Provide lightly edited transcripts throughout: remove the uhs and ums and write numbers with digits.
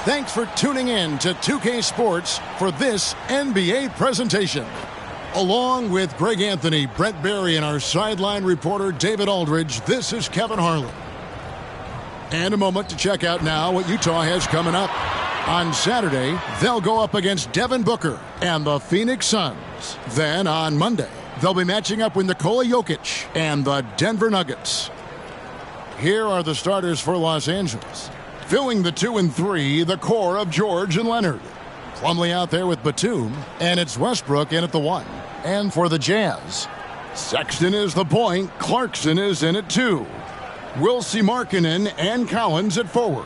Thanks for tuning in to 2K Sports for this NBA presentation. Along with Greg Anthony, Brett Barry, and our sideline reporter David Aldridge, this is Kevin Harlan. And a moment to check out now what Utah has coming up. On Saturday, they'll go up against Devin Booker and the Phoenix Suns. Then on Monday, they'll be matching up with Nikola Jokic and the Denver Nuggets. Here are the starters for Los Angeles. Filling the 2 and 3, the core of George and Leonard. Plumlee out there with Batum, and it's Westbrook in at the 1. And for the Jazz, Sexton is the point, Clarkson is in at 2. We'll see Markkanen and Collins at forward.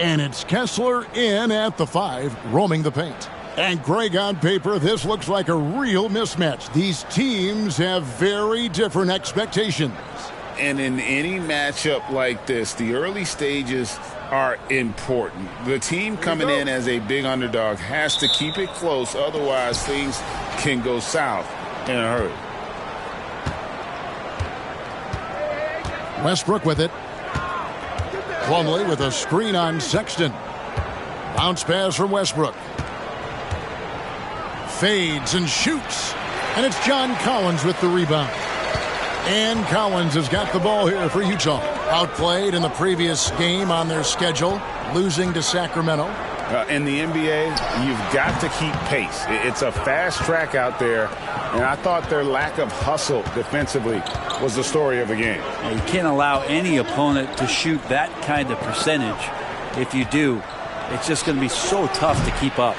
And it's Kessler in at the 5, roaming the paint. And Greg, on paper, this looks like a real mismatch. These teams have very different expectations. And in any matchup like this, the early stages are important. The team coming in as a big underdog has to keep it close, otherwise things can go south in a hurry. Westbrook with it. Plumlee with a screen on Sexton. Bounce pass from Westbrook. Fades and shoots. And it's John Collins with the rebound. And Collins has got the ball here for Utah. Outplayed in the previous game on their schedule, losing to Sacramento. In the NBA, you've got to keep pace. It's a fast track out there, and I thought their lack of hustle defensively was the story of the game. You can't allow any opponent to shoot that kind of percentage. If you do, it's just going to be so tough to keep up.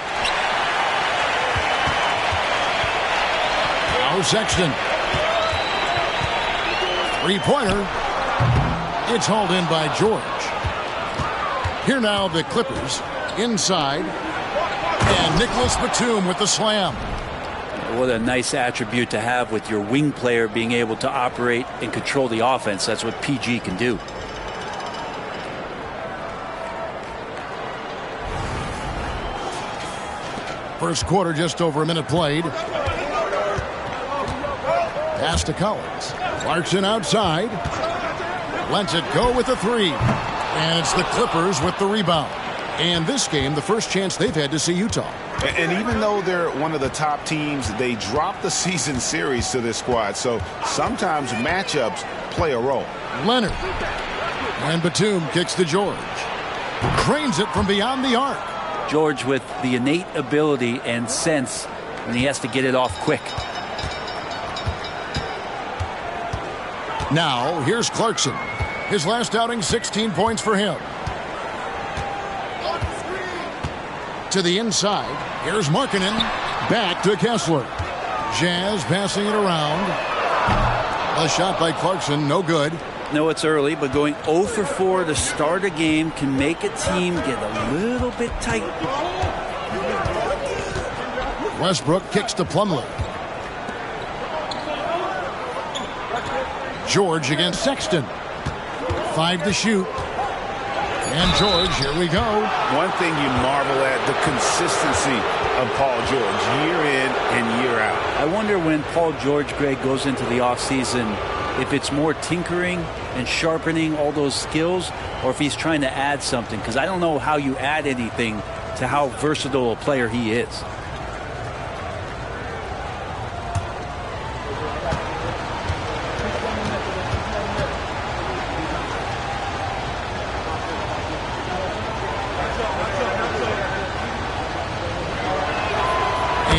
Now Sexton. Three-pointer. It's hauled in by George. Here now the Clippers inside. And Nicholas Batum with the slam. What a nice attribute to have with your wing player being able to operate and control the offense. That's what PG can do. First quarter, just over a minute played. Pass to Collins. Clarkson outside. Lets it go with a 3. And it's the Clippers with the rebound. And this game, the first chance they've had to see Utah. And even though they're one of the top teams, they dropped the season series to this squad. So sometimes matchups play a role. Leonard. And Batum kicks to George. Drains it from beyond the arc. George with the innate ability and sense, and he has to get it off quick. Now, here's Clarkson. His last outing, 16 points for him. To the inside, here's Markkanen. Back to Kessler. Jazz passing it around. A shot by Clarkson, no good. No, it's early, but going 0 for 4 to start a game can make a team get a little bit tight. Westbrook kicks to Plumlee. George against Sexton. 5 to shoot. And George, here we go. One thing you marvel at, the consistency of Paul George, year in and year out. I wonder when Paul George, Greg, goes into the offseason, if it's more tinkering and sharpening all those skills, or if he's trying to add something, because I don't know how you add anything to how versatile a player he is.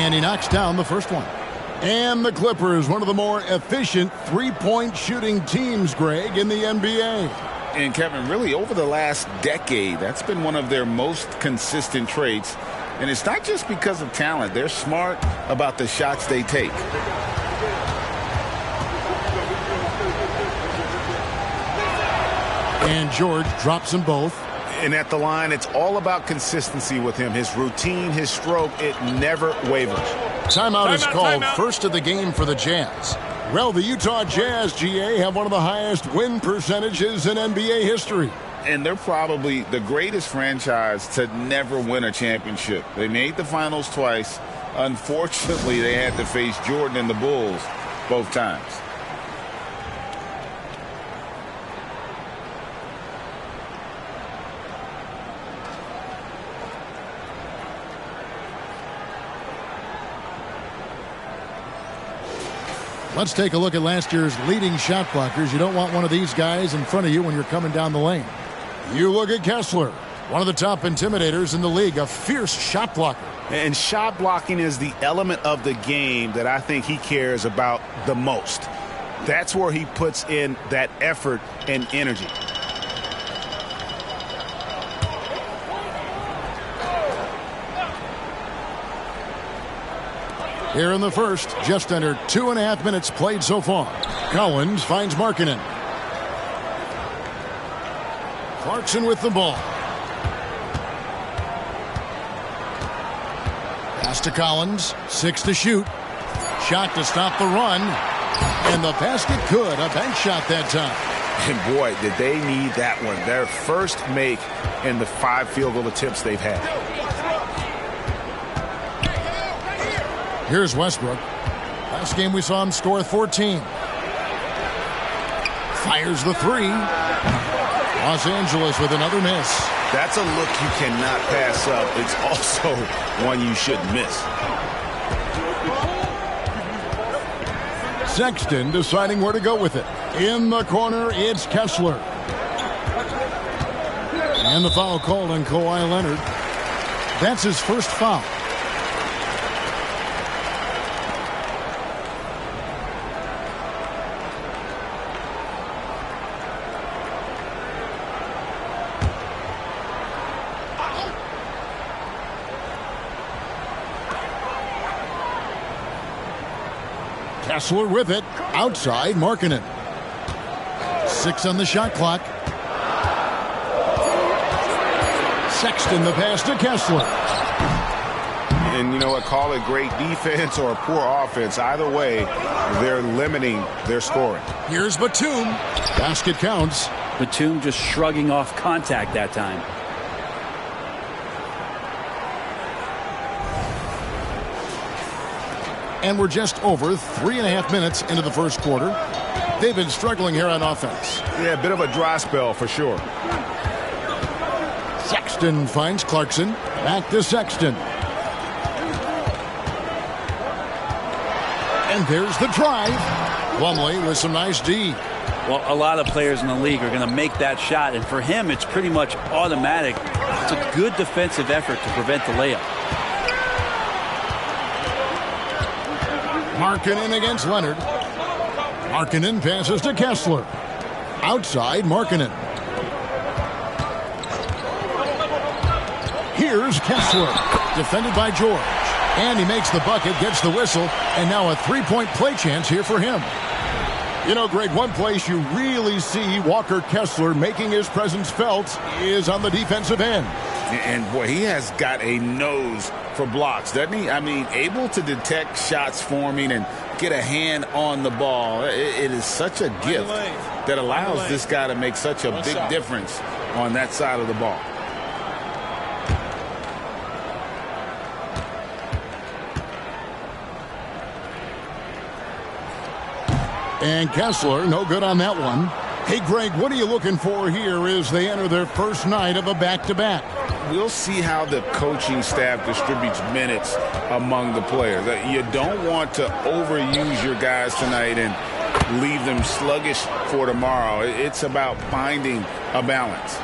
And he knocks down the first one. And the Clippers, one of the more efficient three-point shooting teams, Greg, in the NBA. And Kevin, really over the last decade, that's been one of their most consistent traits. And it's not just because of talent. They're smart about the shots they take. And George drops them both. And at the line, it's all about consistency with him. His routine, his stroke, it never wavers. Timeout is called. First of the game for the Jazz. Well, the Utah Jazz, GA, have one of the highest win percentages in NBA history. And they're probably the greatest franchise to never win a championship. They made the finals twice. Unfortunately, they had to face Jordan and the Bulls both times. Let's take a look at last year's leading shot blockers. You don't want one of these guys in front of you when you're coming down the lane. You look at Kessler, one of the top intimidators in the league, a fierce shot blocker. And shot blocking is the element of the game that I think he cares about the most. That's where he puts in that effort and energy. Here in the first, just under 2.5 minutes played so far. Collins finds Markkanen. Clarkson with the ball. Pass to Collins. 6 to shoot. Shot to stop the run. And the basket good. A bank shot that time. And boy, did they need that one. Their first make in the 5 field goal attempts they've had. Here's Westbrook. Last game we saw him score 14. Fires the 3. Los Angeles with another miss. That's a look you cannot pass up. It's also one you shouldn't miss. Sexton deciding where to go with it. In the corner, it's Kessler. And the foul called on Kawhi Leonard. That's his first foul. Kessler with it. Outside, Markkanen. 6 on the shot clock. Sexton the pass to Kessler. And you know what? Call it great defense or poor offense. Either way, they're limiting their scoring. Here's Batum. Basket counts. Batum just shrugging off contact that time. And we're just over 3.5 minutes into the first quarter. They've been struggling here on offense. Yeah, a bit of a dry spell for sure. Sexton finds Clarkson. Back to Sexton. And there's the drive. Plumlee with some nice D. Well, a lot of players in the league are going to make that shot, and for him, it's pretty much automatic. It's a good defensive effort to prevent the layup. Markkanen against Leonard. Markkanen passes to Kessler. Outside, Markkanen. Here's Kessler. Defended by George. And he makes the bucket, gets the whistle, and now a 3-point play chance here for him. You know, Greg, one place you really see Walker Kessler making his presence felt is on the defensive end. And boy, he has got a nose for blocks, doesn't he? I mean, able to detect shots forming and get a hand on the ball. It is such a gift that allows this guy to make such a big difference on that side of the ball. And Kessler, no good on that one. Hey, Greg, what are you looking for here as they enter their first night of a back-to-back? We'll see how the coaching staff distributes minutes among the players. You don't want to overuse your guys tonight and leave them sluggish for tomorrow. It's about finding a balance.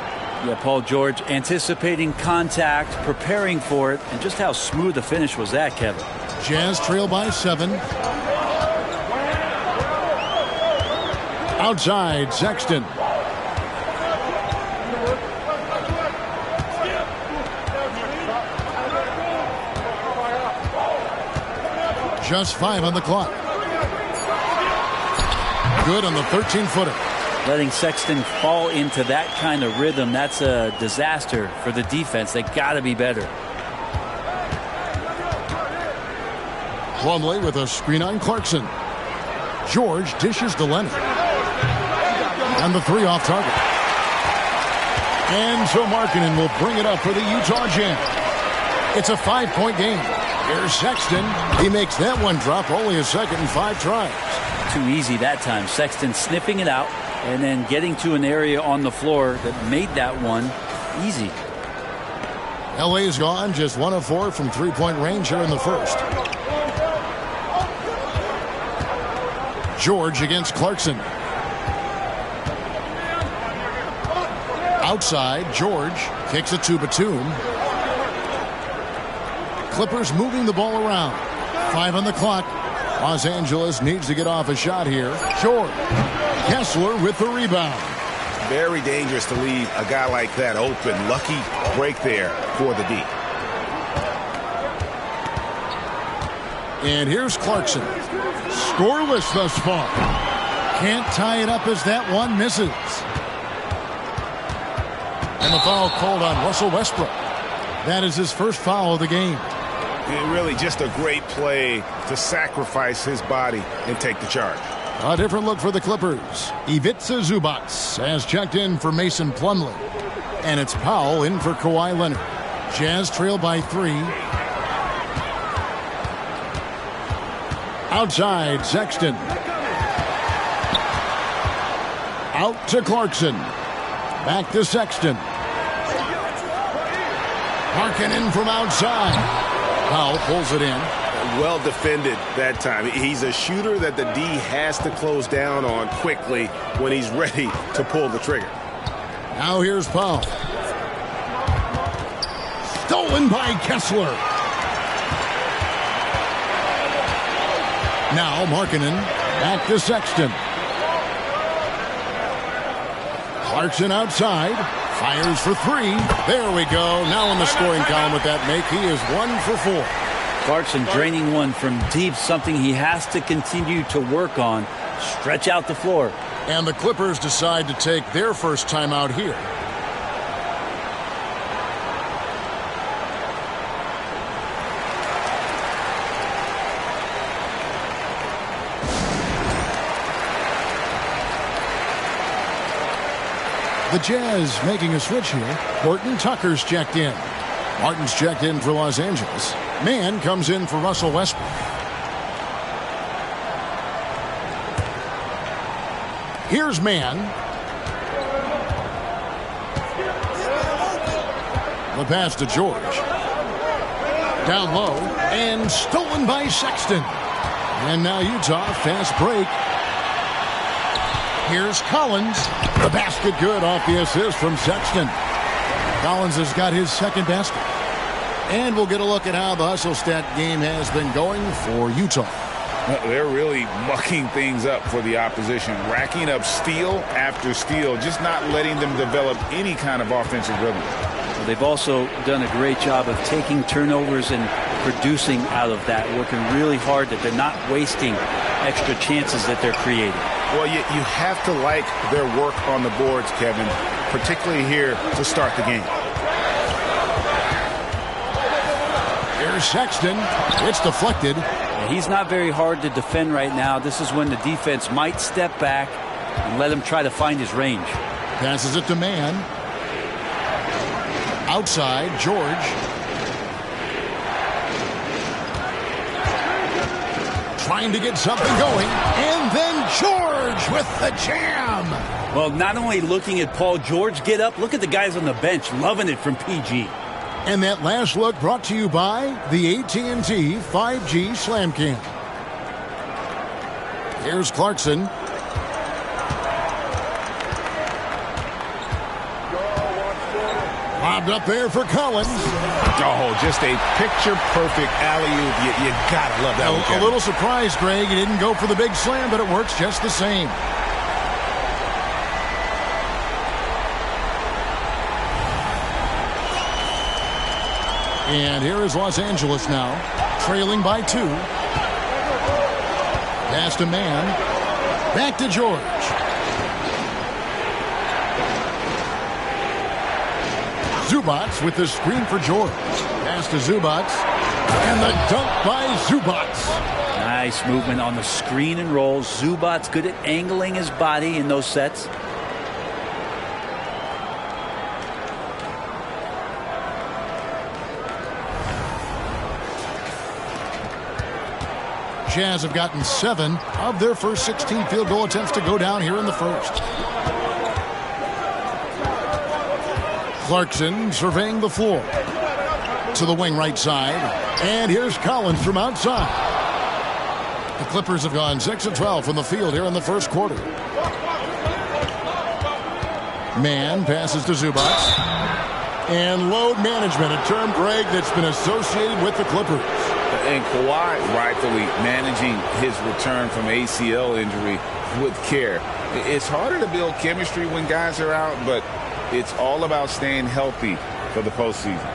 Yeah, Paul George anticipating contact, preparing for it, and just how smooth the finish was that, Kevin. Jazz trail by 7. Outside, Sexton. Just 5 on the clock. Good on the 13-footer. Letting Sexton fall into that kind of rhythm, that's a disaster for the defense. They got to be better. Plumlee with a screen on Clarkson. George dishes to Leonard. And the 3 off target. And so Markkanen will bring it up for the Utah Jazz. It's a 5-point game. Here's Sexton. He makes that one drop, only a second and 5 tries. Too easy that time. Sexton sniffing it out and then getting to an area on the floor that made that one easy. LA's gone just 1 of 4 from 3-point range here in the first. George against Clarkson. Outside, George kicks it to Batum. Clippers moving the ball around. 5 on the clock. Los Angeles needs to get off a shot here. George. Kessler with the rebound. Very dangerous to leave a guy like that open. Lucky break there for the D. And here's Clarkson. Scoreless thus far. Can't tie it up as that one misses. And the foul called on Russell Westbrook. That is his first foul of the game. Really just a great play to sacrifice his body and take the charge. A different look for the Clippers. Ivica Zubac has checked in for Mason Plumlee. And it's Powell in for Kawhi Leonard. Jazz trail by 3. Outside, Sexton. Out to Clarkson. Back to Sexton. Markkanen from outside. Powell pulls it in. Well defended that time. He's a shooter that the D has to close down on quickly when he's ready to pull the trigger. Now here's Powell. Stolen by Kessler. Now Markkanen back to Sexton. Clarkson outside. Fires for 3. There we go. Now in the scoring column with that make. He is 1 for 4. Clarkson draining one from deep, something he has to continue to work on. Stretch out the floor. And the Clippers decide to take their first timeout here. The Jazz making a switch here. Horton Tucker's checked in. Martin's checked in for Los Angeles. Mann comes in for Russell Westbrook. Here's Mann. The pass to George. Down low and stolen by Sexton. And now Utah, fast break. Here's Collins. The basket good off the assist from Sexton. Collins has got his second basket. And we'll get a look at how the hustle stat game has been going for Utah. They're really mucking things up for the opposition, racking up steal after steal, just not letting them develop any kind of offensive rhythm. Well, they've also done a great job of taking turnovers and producing out of that, working really hard that they're not wasting extra chances that they're creating. Well, you have to like their work on the boards, Kevin, particularly here to start the game. Here's Sexton. It's deflected. He's not very hard to defend right now. This is when the defense might step back and let him try to find his range. Passes it to Mann. Outside, George. Trying to get something going. And then George with the jam. Well, not only looking at Paul George get up, look at the guys on the bench loving it from PG. And that last look brought to you by the AT&T 5G Slam Cam. Here's Clarkson. Lobbed up there for Collins. Oh, just a picture-perfect alley-oop. You gotta love that one. A little surprised, Greg. He didn't go for the big slam, but it works just the same. And here is Los Angeles now, trailing by 2. Pass to Mann. Back to George. Zubac with the screen for George. Pass to Zubac. And the dunk by Zubac. Nice movement on the screen and roll. Zubac good at angling his body in those sets. Jazz have gotten 7 of their first 16 field goal attempts to go down here in the first. Clarkson surveying the floor. To the wing right side. And here's Collins from outside. The Clippers have gone 6 of 12 from the field here in the first quarter. Man passes to Zubac. And load management, a term, Greg, that's been associated with the Clippers. And Kawhi rightfully managing his return from ACL injury with care. It's harder to build chemistry when guys are out, but it's all about staying healthy for the postseason.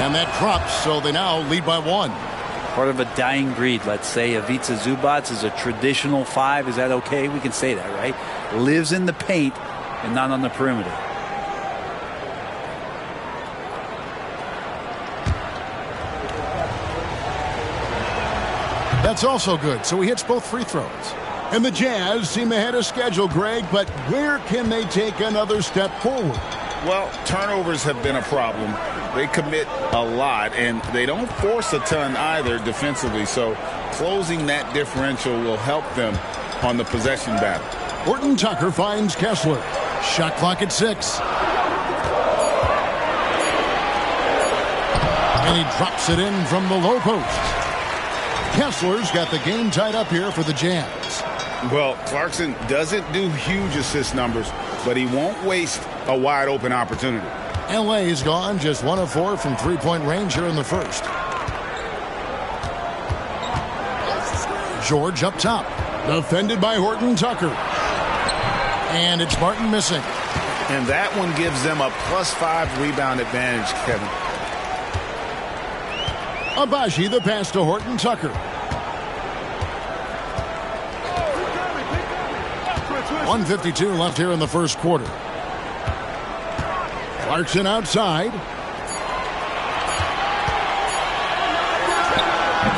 And that drops, so they now lead by 1. Part of a dying breed, let's say. Ivica Zubac is a traditional 5. Is that okay? We can say that, right? Lives in the paint and not on the perimeter. That's also good, so he hits both free throws. And the Jazz seem ahead of schedule, Greg, but where can they take another step forward? Well, turnovers have been a problem. They commit a lot, and they don't force a ton either defensively, so closing that differential will help them on the possession battle. Horton Tucker finds Kessler. Shot clock at 6. And he drops it in from the low post. Kessler's got the game tied up here for the Jazz. Well, Clarkson doesn't do huge assist numbers, but he won't waste a wide open opportunity. LA's gone just 1 of 4 from three-point range here in the first. George up top. Defended by Horton Tucker. And it's Martin missing. And that one gives them a +5 rebound advantage, Kevin. Agbaji the pass to Horton Tucker. 1:52 left here in the first quarter. Clarkson outside.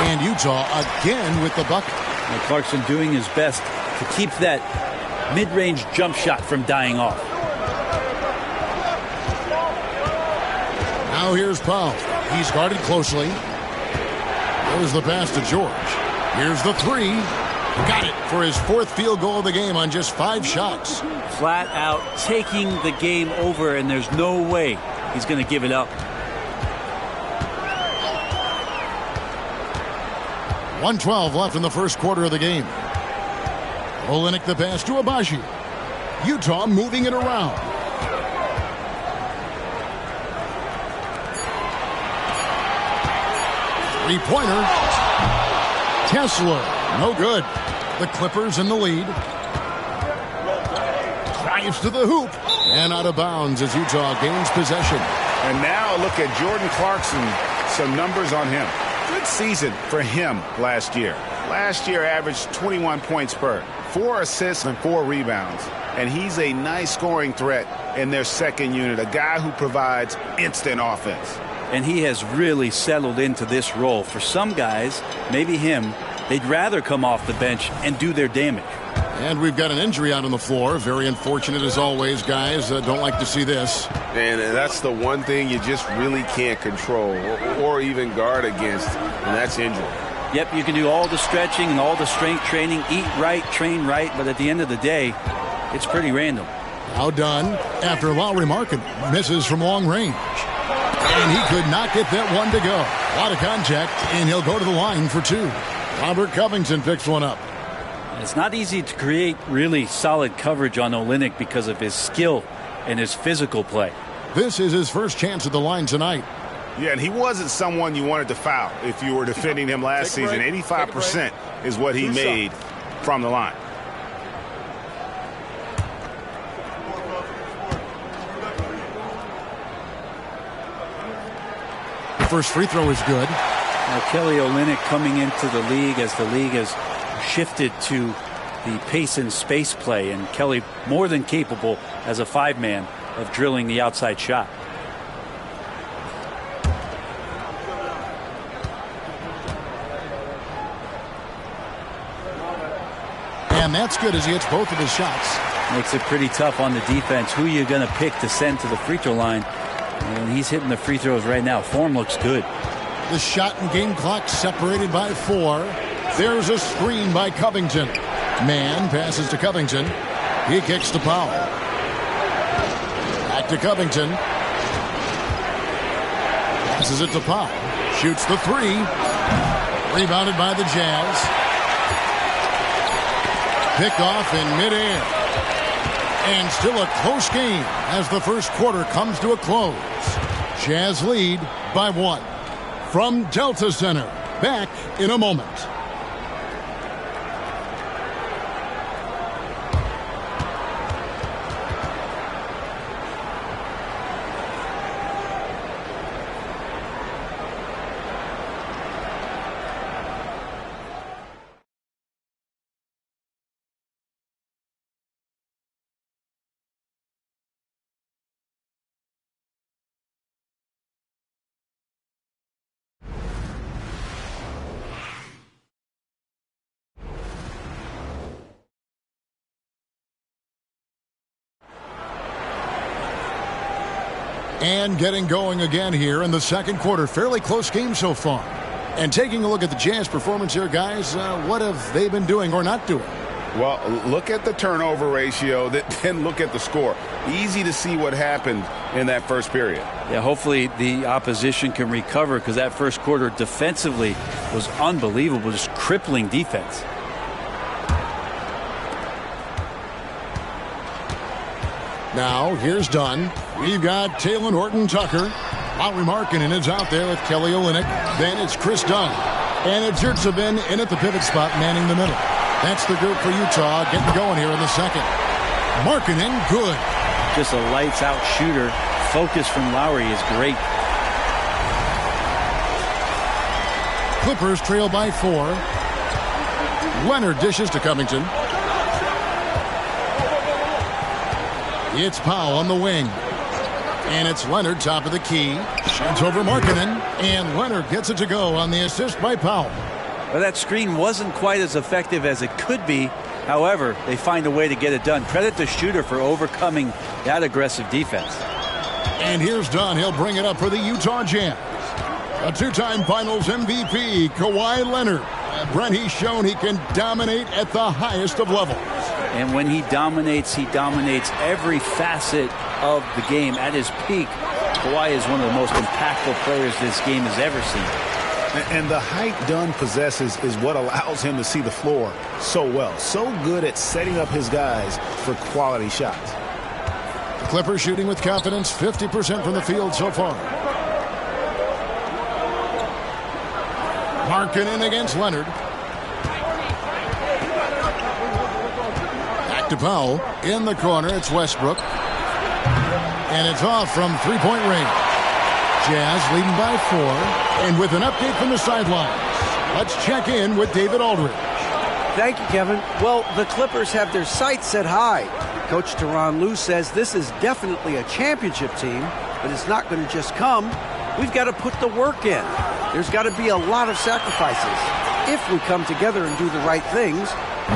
And Utah again with the bucket. And Clarkson doing his best to keep that mid-range jump shot from dying off. Now here's Powell. He's guarded closely. There's the pass to George. Here's the 3. Got it for his 4th field goal of the game on just 5 shots. Flat out taking the game over, and there's no way he's going to give it up. 1:12 left in the first quarter of the game. Olynyk the pass to Agbaji. Utah moving it around. Three-pointer. Kessler, no good. The Clippers in the lead. Drives to the hoop. And out of bounds as Utah gains possession. And now look at Jordan Clarkson. Some numbers on him. Good season for him last year. Last year averaged 21 points per, 4 assists and 4 rebounds. And he's a nice scoring threat in their second unit, a guy who provides instant offense. And he has really settled into this role. For some guys, maybe him, they'd rather come off the bench and do their damage. And we've got an injury out on the floor. Very unfortunate as always, guys. Don't like to see this. And that's the one thing you just really can't control or even guard against, and that's injury. Yep, you can do all the stretching and all the strength training, eat right, train right, but at the end of the day, it's pretty random. Now done after Lauri Markkanen misses from long range. And he could not get that one to go. A lot of contact, and he'll go to the line for 2. Robert Covington picks one up. It's not easy to create really solid coverage on Olynyk because of his skill and his physical play. This is his first chance at the line tonight. Yeah, and he wasn't someone you wanted to foul if you were defending him last season. 85% is what he made from the line. The first free throw is good. Now Kelly Olynyk coming into the league as the league has shifted to the pace and space play, and Kelly more than capable as a 5-man of drilling the outside shot. And that's good as he hits both of his shots. Makes it pretty tough on the defense. Who are you going to pick to send to the free throw line? And he's hitting the free throws right now. Form looks good. The shot and game clock separated by 4. There's a screen by Covington. Man passes to Covington. He kicks to Powell. Back to Covington. Passes it to Powell. Shoots the three. Rebounded by the Jazz. Picked off in midair. And still a close game as the first quarter comes to a close. Jazz lead by 1. From Delta Center, back in a moment. And getting going again here in the second quarter. Fairly close game so far. And taking a look at the Jazz performance here, guys, what have they been doing or not doing? Well, look at the turnover ratio, then look at the score. Easy to see what happened in that first period. Yeah, hopefully the opposition can recover, because that first quarter defensively was unbelievable, just crippling defense. Now, here's Dunn. We've got Talen Horton-Tucker. Lauri Markkanen is out there with Kelly Olynyk. Then it's Chris Dunn. And it's Yurtseven in at the pivot spot, manning the middle. That's the group for Utah getting going here in the second. Markkanen, good. Just a lights-out shooter. Focus from Lauri is great. Clippers trail by 4. Leonard dishes to Covington. It's Powell on the wing. And it's Leonard top of the key. Shoots over Markkanen. And Leonard gets it to go on the assist by Powell. Well, that screen wasn't quite as effective as it could be. However, they find a way to get it done. Credit the shooter for overcoming that aggressive defense. And here's Dunn. He'll bring it up for the Utah Jazz. A two-time Finals MVP, Kawhi Leonard. Brent, he's shown he can dominate at the highest of levels. And when he dominates every facet of the game. At his peak, Kawhi is one of the most impactful players this game has ever seen. And the height Dunn possesses is what allows him to see the floor so well. So good at setting up his guys for quality shots. The Clippers shooting with confidence, 50% from the field so far. Markkanen against Leonard. Back to Powell. In the corner, it's Westbrook. And it's off from three-point range. Jazz leading by 4. And with an update from the sidelines, let's check in with David Aldridge. Thank you, Kevin. Well, the Clippers have their sights set high. Coach Tyronn Lue says this is definitely a championship team, but it's not going to just come. We've got to put the work in. There's got to be a lot of sacrifices. If we come together and do the right things,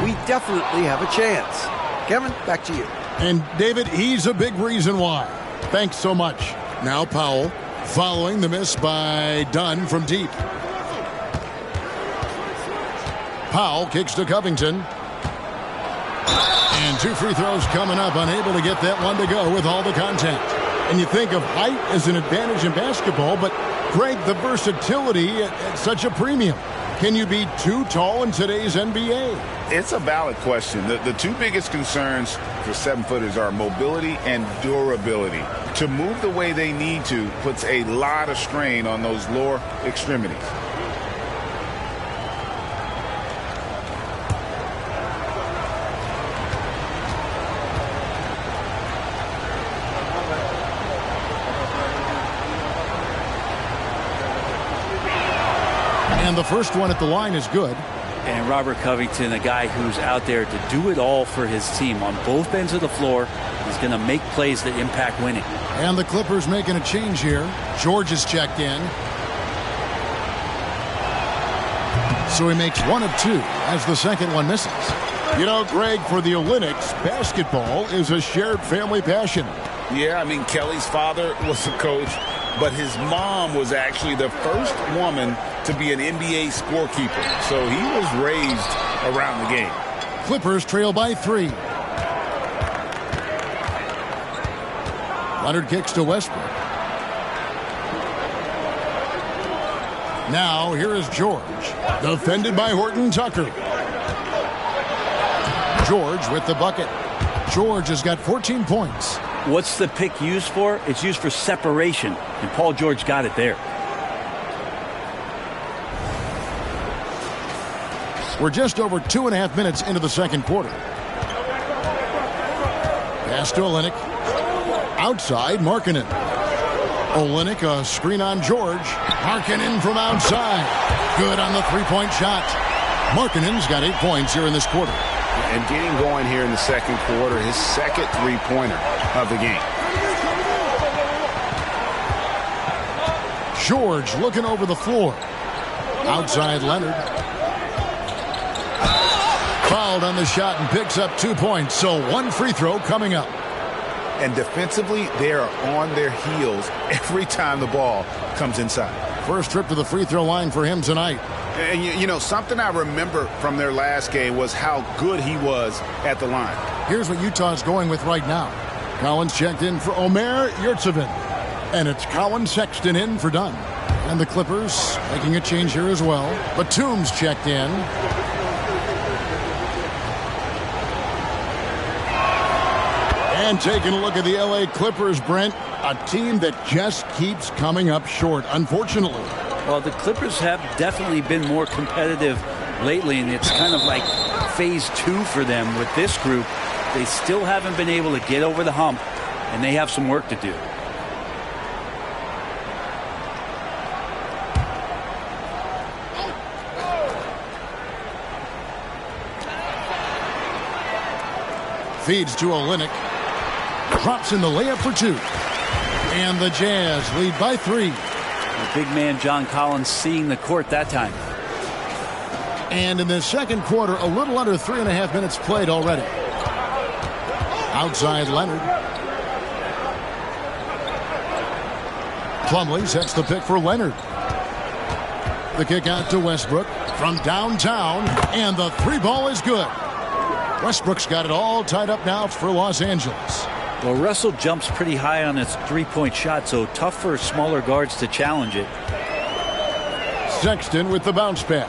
we definitely have a chance. Kevin, back to you. And David, he's a big reason why. Thanks so much. Now Powell, following the miss by Dunn from deep. Powell kicks to Covington. And 2 free throws coming up, unable to get that one to go with all the contact. And you think of height as an advantage in basketball, but Greg, the versatility at such a premium. Can you be too tall in today's NBA? It's a valid question. The two biggest concerns for 7-footers are mobility and durability. To move the way they need to puts a lot of strain on those lower extremities. And the first one at the line is good. And Robert Covington, a guy who's out there to do it all for his team on both ends of the floor, is going to make plays that impact winning. And the Clippers making a change here. George is checked in. So he makes 1 of 2 as the second one misses. You know, Greg, for the Olympics, basketball is a shared family passion. Yeah, I mean, Kelly's father was a coach, but his mom was actually the first woman to be an NBA scorekeeper. So he was raised around the game. Clippers trail by 3. Leonard kicks to Westbrook. Now here is George. Defended by Horton Tucker. George with the bucket. George has got 14 points. What's the pick used for? It's used for separation, and Paul George got it there. We're just over 2.5 minutes into the second quarter. Pass to Olynyk. Outside, Markkanen. Olynyk, a screen on George. Markkanen from outside. Good on the three-point shot. Markkanen's got 8 points here in this quarter. And getting going here in the second quarter, his second three-pointer of the game. George looking over the floor. Outside Leonard. Fouled on the shot and picks up 2 points. So one free throw coming up. And defensively, they are on their heels every time the ball comes inside. First trip to the free throw line for him tonight. And, you know, something I remember from their last game was how good he was at the line. Here's what Utah's going with right now. Collins checked in for Omer Yurtseven. And it's Colin Sexton in for Dunn. And the Clippers making a change here as well. Batum's checked in. And taking a look at the L.A. Clippers, Brent, a team that just keeps coming up short, unfortunately. Well, the Clippers have definitely been more competitive lately, and it's kind of like phase 2 for them with this group. They still haven't been able to get over the hump, and they have some work to do. Feeds to Olynyk. Drops in the layup for 2. And the Jazz lead by 3. The big man John Collins seeing the court that time. And in the second quarter, a little under 3.5 minutes played already. Outside Leonard. Plumlee sets the pick for Leonard. The kick out to Westbrook from downtown. And the three ball is good. Westbrook's got it all tied up now for Los Angeles. Well, Russell jumps pretty high on his three-point shot, so tough for smaller guards to challenge it. Sexton with the bounce pass.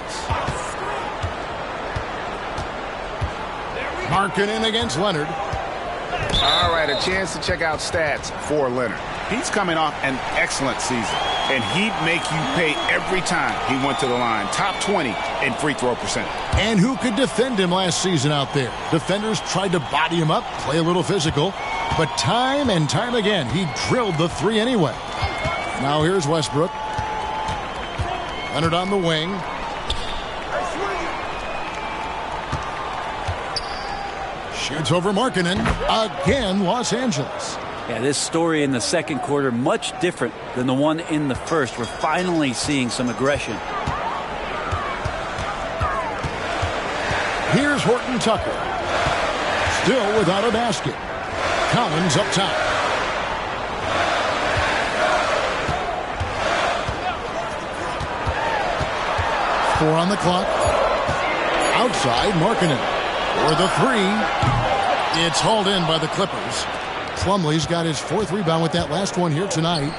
Markkanen against Leonard. All right, a chance to check out stats for Leonard. He's coming off an excellent season, and he'd make you pay every time he went to the line. Top 20 in free throw percentage. And who could defend him last season out there? Defenders tried to body him up, play a little physical, but time and time again, he drilled the three anyway. Now here's Westbrook. Leonard on the wing. Shoots over Markkanen. Again, Los Angeles. Yeah, this story in the second quarter, much different than the one in the first. We're finally seeing some aggression. Here's Horton Tucker. Still without a basket. Collins up top. Four on the clock. Outside, Markkanen. For the three. It's hauled in by the Clippers. Plumlee's got his fourth rebound with that last one here tonight.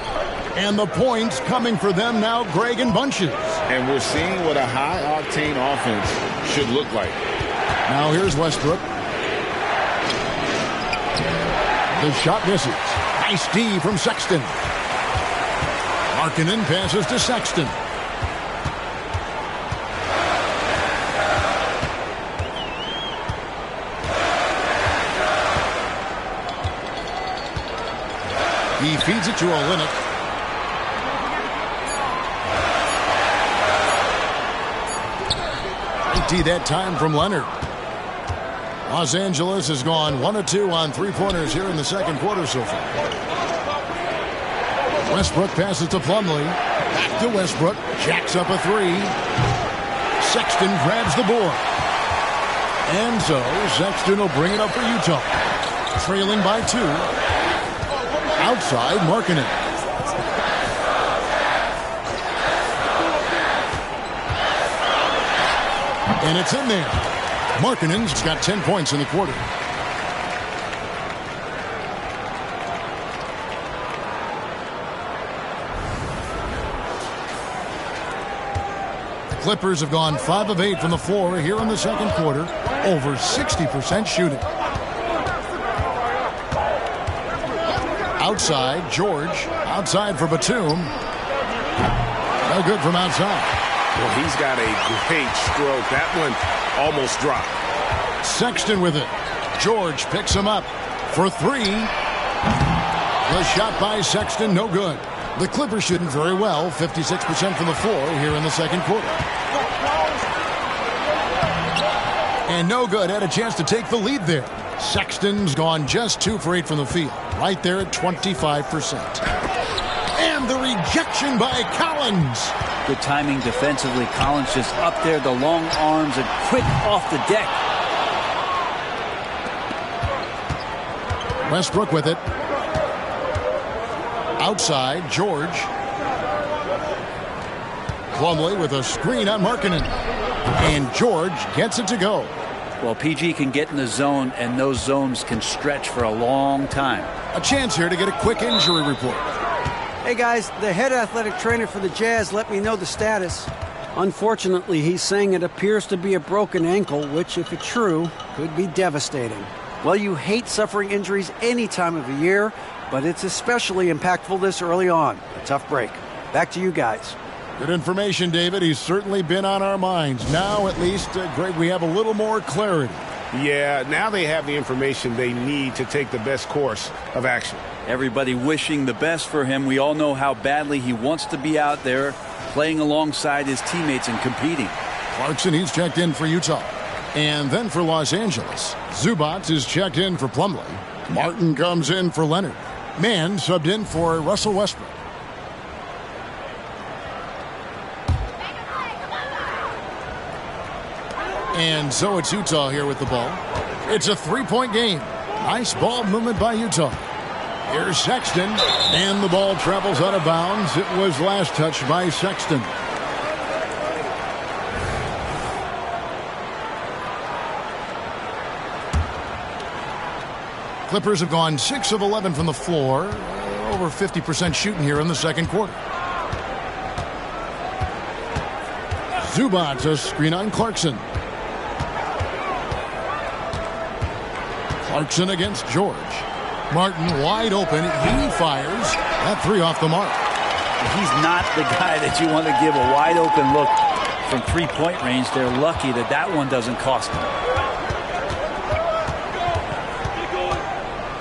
And the points coming for them now, Greg and bunches. And we're seeing what a high-octane offense should look like. Now here's Westbrook. The shot misses. Nice D from Sexton. Markkanen passes to Sexton. He feeds it to Olynyk. Empty that time from Leonard. Los Angeles has gone 1 of 2 on three-pointers here in the second quarter so far. Westbrook passes to Plumlee. Back to Westbrook. Jacks up a three. Sexton grabs the board. And so Sexton will bring it up for Utah. Trailing by 2. Outside, Markkanen. And it's in there. Markkanen's got 10 points in the quarter. Clippers have gone 5 of 8 from the floor here in the second quarter. Over 60% shooting. Outside, George. Outside for Batum. No good from outside. Well, he's got a great stroke. That one almost dropped. Sexton with it. George picks him up for 3. The shot by Sexton, no good. The Clippers shooting very well, 56% from the floor here in the second quarter. And no good, had a chance to take the lead there. Sexton's gone just 2 for 8 from the field, right there at 25%. And the rejection by Collins. Good timing defensively. Collins just up there, the long arms, and quick off the deck. Westbrook with it. Outside, George. Plumlee with a screen on Markkanen. And George gets it to go. Well, PG can get in the zone, and those zones can stretch for a long time. A chance here to get a quick injury report. Hey, guys, the head athletic trainer for the Jazz let me know the status. Unfortunately, he's saying it appears to be a broken ankle, which, if it's true, could be devastating. Well, you hate suffering injuries any time of the year, but it's especially impactful this early on. A tough break. Back to you guys. Good information, David. He's certainly been on our minds. Now, at least, Greg, we have a little more clarity. Yeah, now they have the information they need to take the best course of action. Everybody wishing the best for him. We all know how badly he wants to be out there playing alongside his teammates and competing. Clarkson, he's checked in for Utah. And then for Los Angeles, Zubac is checked in for Plumlee. Martin comes in for Leonard. Mann subbed in for Russell Westbrook. And so it's Utah here with the ball. It's a 3-point game. Nice ball movement by Utah. Here's Sexton, and the ball travels out of bounds. It was last touched by Sexton. Clippers have gone 6 of 11 from the floor. Over 50% shooting here in the second quarter. Zubac, a screen on Clarkson. Clarkson against George. Martin wide open. He fires. That 3 off the mark. He's not the guy that you want to give a wide open look from 3-point range. They're lucky that that one doesn't cost them.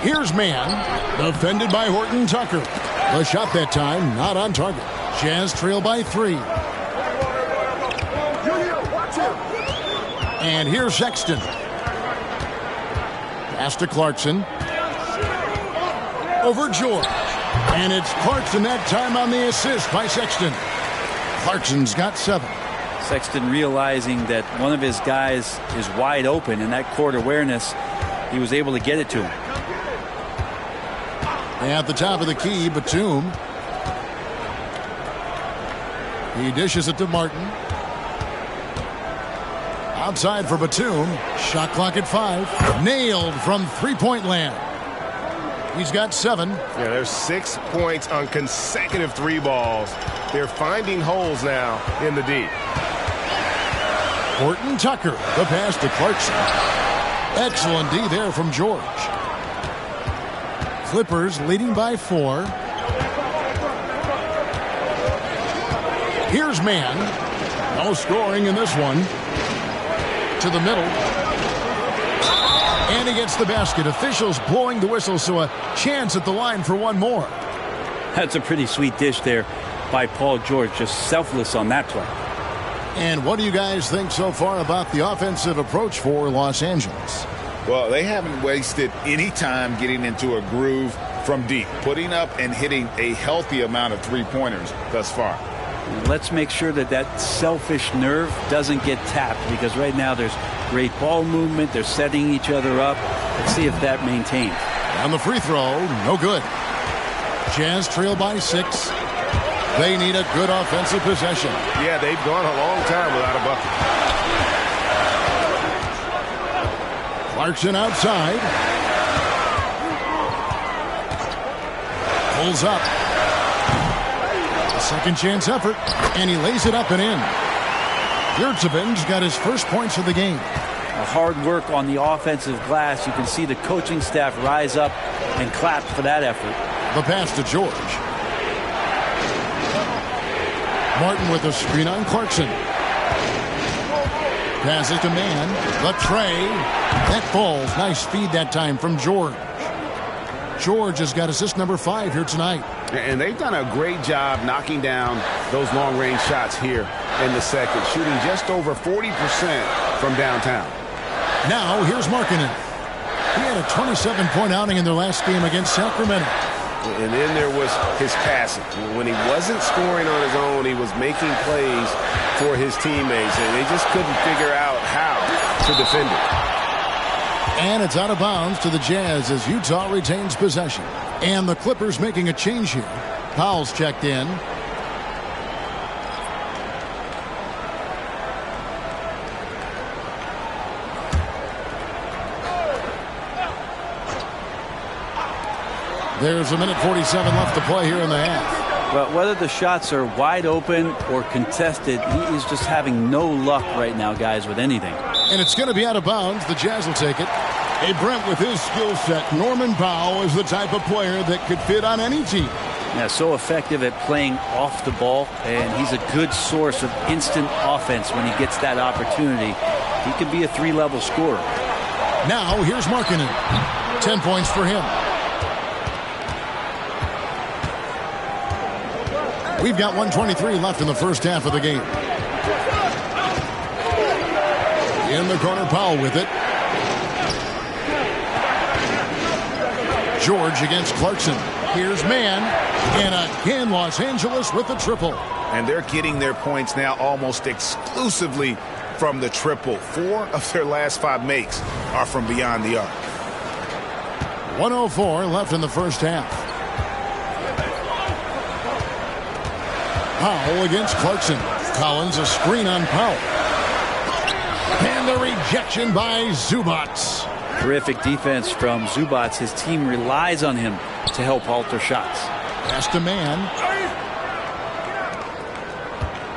Here's Mann, defended by Horton Tucker. The shot that time not on target. Jazz trail by 3. And here's Sexton. Pass to Clarkson. Over George. And it's Clarkson that time on the assist by Sexton. Clarkson's got 7. Sexton realizing that one of his guys is wide open, and that court awareness, he was able to get it to him. At the top of the key, Batum. He dishes it to Martin. Outside for Batum. Shot clock at 5. Nailed from 3-point land. He's got 7. Yeah, there's 6 points on consecutive 3 balls. They're finding holes now in the D. Horton Tucker, the pass to Clarkson. Excellent D there from George. Clippers leading by 4. Here's Mann. No scoring in this one. To the middle. And he gets the basket. Officials blowing the whistle, so a chance at the line for one more. That's a pretty sweet dish there by Paul George. Just selfless on that play. And what do you guys think so far about the offensive approach for Los Angeles? Well, they haven't wasted any time getting into a groove from deep, putting up and hitting a healthy amount of 3-pointers thus far. Let's make sure that that selfish nerve doesn't get tapped, because right now there's great ball movement. They're setting each other up. Let's see if that maintains. On the free throw, no good. Jazz trail by 6. They need a good offensive possession. Yeah, they've gone a long time without a bucket. Clarkson outside. Pulls up. A second chance effort, and he lays it up and in. Yurtseven's got his first points of the game. Hard work on the offensive glass. You can see the coaching staff rise up and clap for that effort. The pass to George. Martin with a screen on Clarkson. Passes to Mann. The tray. That falls. Nice feed that time from George. George has got assist number 5 here tonight. And they've done a great job knocking down those long-range shots here in the second, shooting just over 40% from downtown. Now here's Markkanen. He had a 27-point outing in their last game against Sacramento. And then there was his passing. When he wasn't scoring on his own, he was making plays for his teammates, and they just couldn't figure out how to defend it. And it's out of bounds to the Jazz as Utah retains possession. And the Clippers making a change here. Powell's checked in. There's a minute 47 left to play here in the half. Well, whether the shots are wide open or contested, he is just having no luck right now, guys, with anything. And it's going to be out of bounds. The Jazz will take it. Hey, Brent, with his skill set, Norman Powell is the type of player that could fit on any team. Yeah, so effective at playing off the ball, and he's a good source of instant offense when he gets that opportunity. He could be a 3-level scorer. Now, here's Markkanen. 10 points for him. We've got 1:23 left in the first half of the game. In the corner, Powell with it. George against Clarkson. Here's Mann. And again, Los Angeles with the triple. And they're getting their points now almost exclusively from the triple. 4 of their last 5 makes are from beyond the arc. 1:04 left in the first half. Powell against Clarkson. Collins a screen on Powell. And the rejection by Zubac. Terrific defense from Zubac. His team relies on him to help alter shots. Pass to Mann.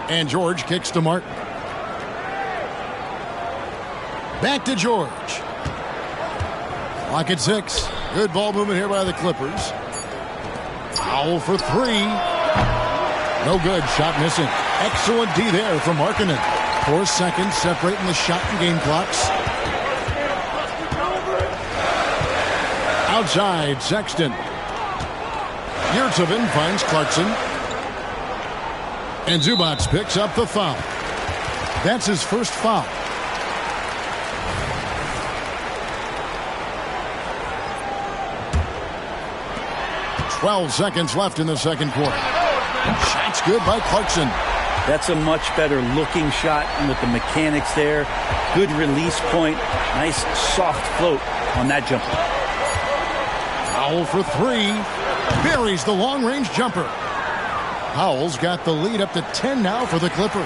And George kicks to Martin. Back to George. Clock at 6. Good ball movement here by the Clippers. Powell for 3. No good. Shot missing. Excellent D there from Markkanen. 4 seconds separating the shot and game clocks. Outside, Sexton. Yurtseven finds Clarkson. And Zubac picks up the foul. That's his first foul. "12 seconds left in the second quarter. Shot's good by Clarkson. That's a much better looking shot with the mechanics there. Good release point. Nice soft float on that jumper. Powell for 3. Buries the long-range jumper. Powell's got the lead up to 10 now for the Clippers.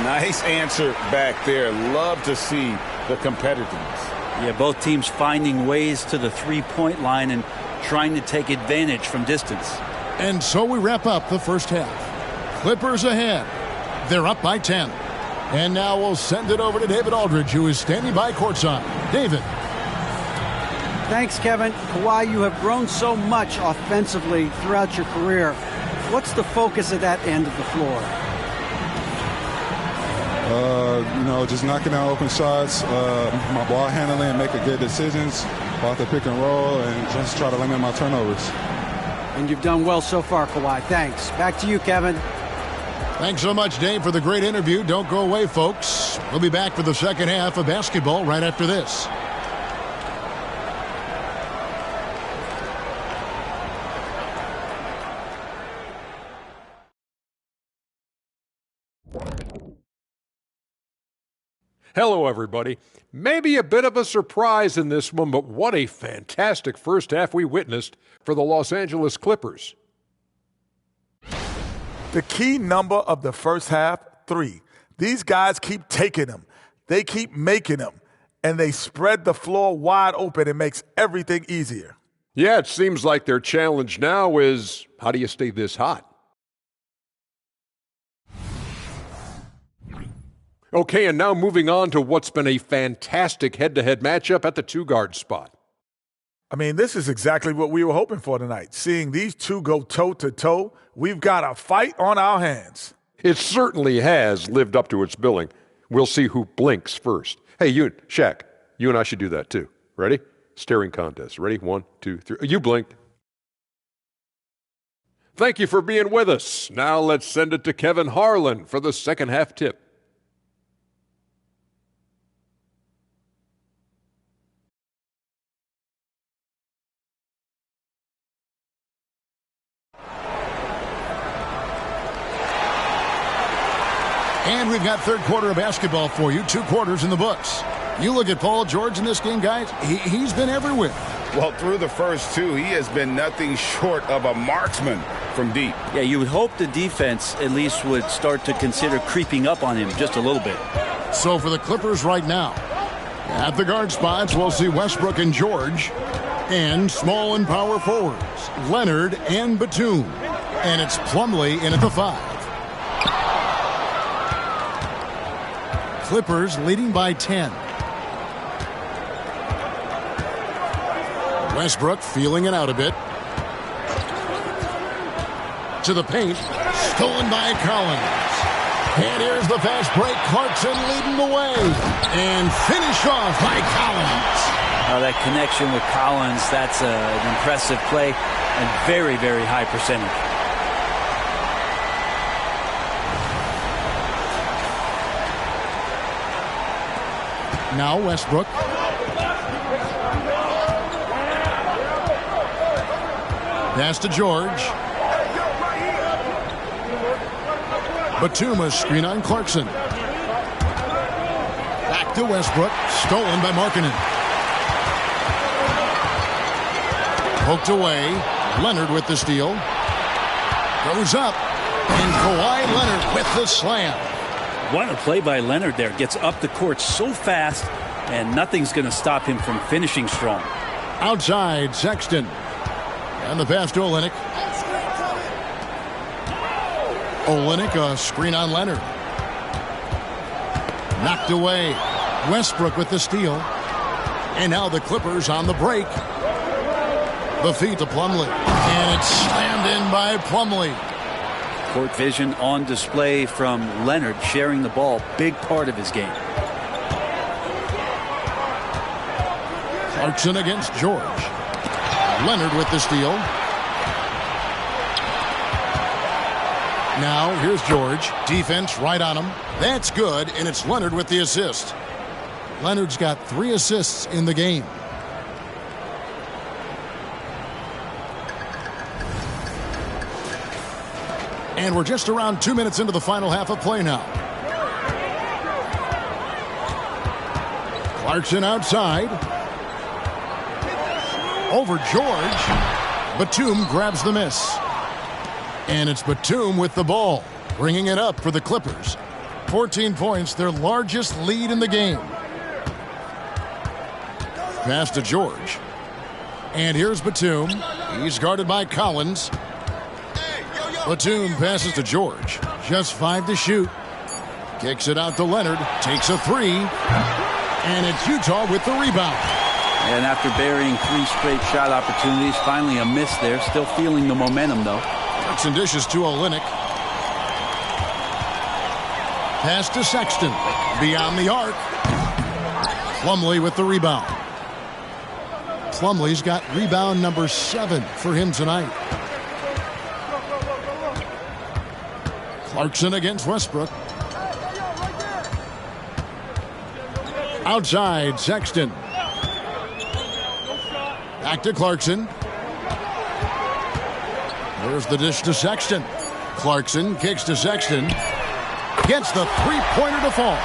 Nice answer back there. Love to see the competitiveness. Yeah, both teams finding ways to the 3-point line and trying to take advantage from distance. And so we wrap up the first half. Clippers ahead. They're up by 10. And now we'll send it over to David Aldridge, who is standing by courtside. David. Thanks, Kevin. Kawhi, you have grown so much offensively throughout your career. What's the focus of that end of the floor? Just knocking down open shots, my ball handling, making good decisions off the pick and roll, and just try to limit my turnovers. And you've done well so far, Kawhi. Thanks. Back to you, Kevin. Thanks so much, Dave, for the great interview. Don't go away, folks. We'll be back for the second half of basketball right after this. Hello, everybody. Maybe a bit of a surprise in this one, but what a fantastic first half we witnessed for the Los Angeles Clippers. The key number of the first half, 3. These guys keep taking them. They keep making them. And they spread the floor wide open. It makes everything easier. Yeah, it seems like their challenge now is, how do you stay this hot? Okay, and now moving on to what's been a fantastic head-to-head matchup at the two-guard spot. I mean, this is exactly what we were hoping for tonight. Seeing these two go toe-to-toe, we've got a fight on our hands. It certainly has lived up to its billing. We'll see who blinks first. Hey, Shaq, you and I should do that too. Ready? Staring contest. Ready? 1, 2, 3. You blinked. Thank you for being with us. Now let's send it to Kevin Harlan for the second half tip. And we've got third quarter of basketball for you. 2 quarters in the books. You look at Paul George in this game, guys. He's been everywhere. Well, through the first 2, he has been nothing short of a marksman from deep. Yeah, you would hope the defense at least would start to consider creeping up on him just a little bit. So for the Clippers right now, at the guard spots, we'll see Westbrook and George, and small and power forwards, Leonard and Batum. And it's Plumlee in at the 5. Clippers leading by 10. Westbrook feeling it out a bit. To the paint. Stolen by Collins. And here's the fast break. Clarkson leading the way. And finished off by Collins. That connection with Collins, that's an impressive play and very, very high percentage. Now Westbrook. Pass to George. Batum, screen on Clarkson. Back to Westbrook. Stolen by Markkanen. Poked away. Leonard with the steal. Goes up. And Kawhi Leonard with the slam. What a play by Leonard there. Gets up the court so fast, and nothing's going to stop him from finishing strong. Outside, Sexton. And the pass to Olynyk. Olynyk, a screen on Leonard. Knocked away. Westbrook with the steal. And now the Clippers on the break. The feed to Plumlee. And it's slammed in by Plumlee. Court vision on display from Leonard, sharing the ball, big part of his game. Clarkson against George. Leonard with the steal. Now here's George. Defense right on him. That's good, and it's Leonard with the assist. Leonard's got 3 assists in the game. And we're just around 2 minutes into the final half of play now. Clarkson outside. Over George. Batum grabs the miss. And it's Batum with the ball, bringing it up for the Clippers. 14 points, their largest lead in the game. Pass to George. And here's Batum. He's guarded by Collins. Batum passes to George. Just 5 to shoot. Kicks it out to Leonard. Takes a 3. And it's Utah with the rebound. And after burying 3 straight shot opportunities, finally a miss there. Still feeling the momentum, though. Cuts and dishes to Olynyk. Pass to Sexton. Beyond the arc. Plumlee with the rebound. Plumlee's got rebound number 7 for him tonight. Clarkson against Westbrook. Outside, Sexton. Back to Clarkson. There's the dish to Sexton. Clarkson kicks to Sexton. Gets the three-pointer to fall.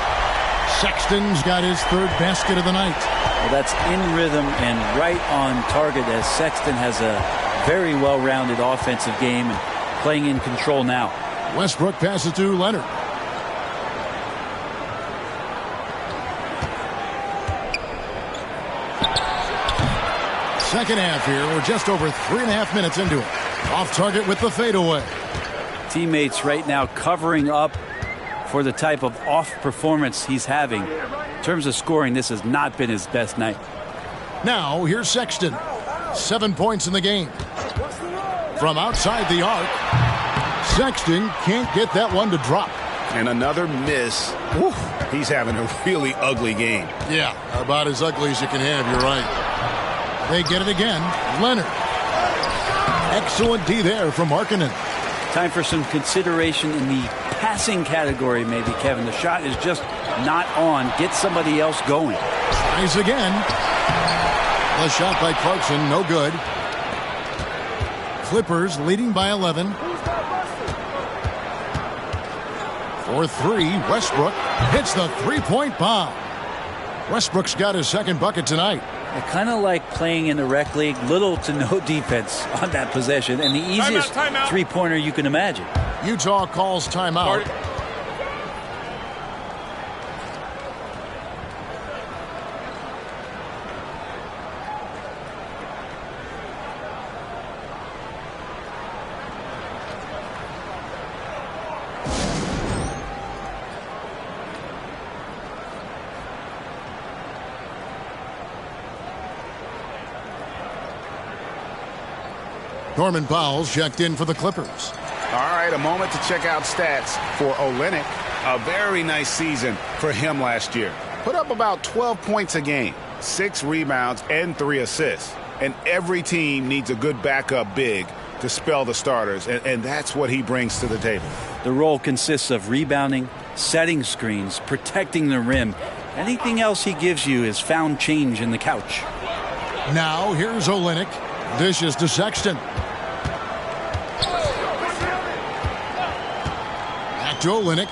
Sexton's got his 3rd basket of the night. Well, that's in rhythm and right on target, as Sexton has a very well-rounded offensive game and playing in control now. Westbrook passes to Leonard. Second half here. We're just over 3.5 minutes into it. Off target with the fadeaway. Teammates right now covering up for the type of off performance he's having. In terms of scoring, this has not been his best night. Now, here's Sexton. 7 points in the game. From outside the arc, Sexton can't get that one to drop. And another miss. Oof. He's having a really ugly game. Yeah, about as ugly as you can have, you're right. They get it again. Leonard. Excellent D there from Markkanen. Time for some consideration in the passing category, maybe, Kevin. The shot is just not on. Get somebody else going. Tries again. The shot by Clarkson, no good. Clippers leading by 11. For 3, Westbrook hits the three-point bomb. Westbrook's got his second bucket tonight. I kind of like playing in the rec league, little to no defense on that possession, and the easiest three-pointer you can imagine. Utah calls timeout. Norman Powell's checked in for the Clippers. All right, a moment to check out stats for Olynyk. A very nice season for him last year. Put up about 12 points a game, 6 rebounds, and 3 assists. And every team needs a good backup big to spell the starters, and that's what he brings to the table. The role consists of rebounding, setting screens, protecting the rim. Anything else he gives you is found change in the couch. Now here's Olynyk. Dishes to Sexton. Back to Olynyk.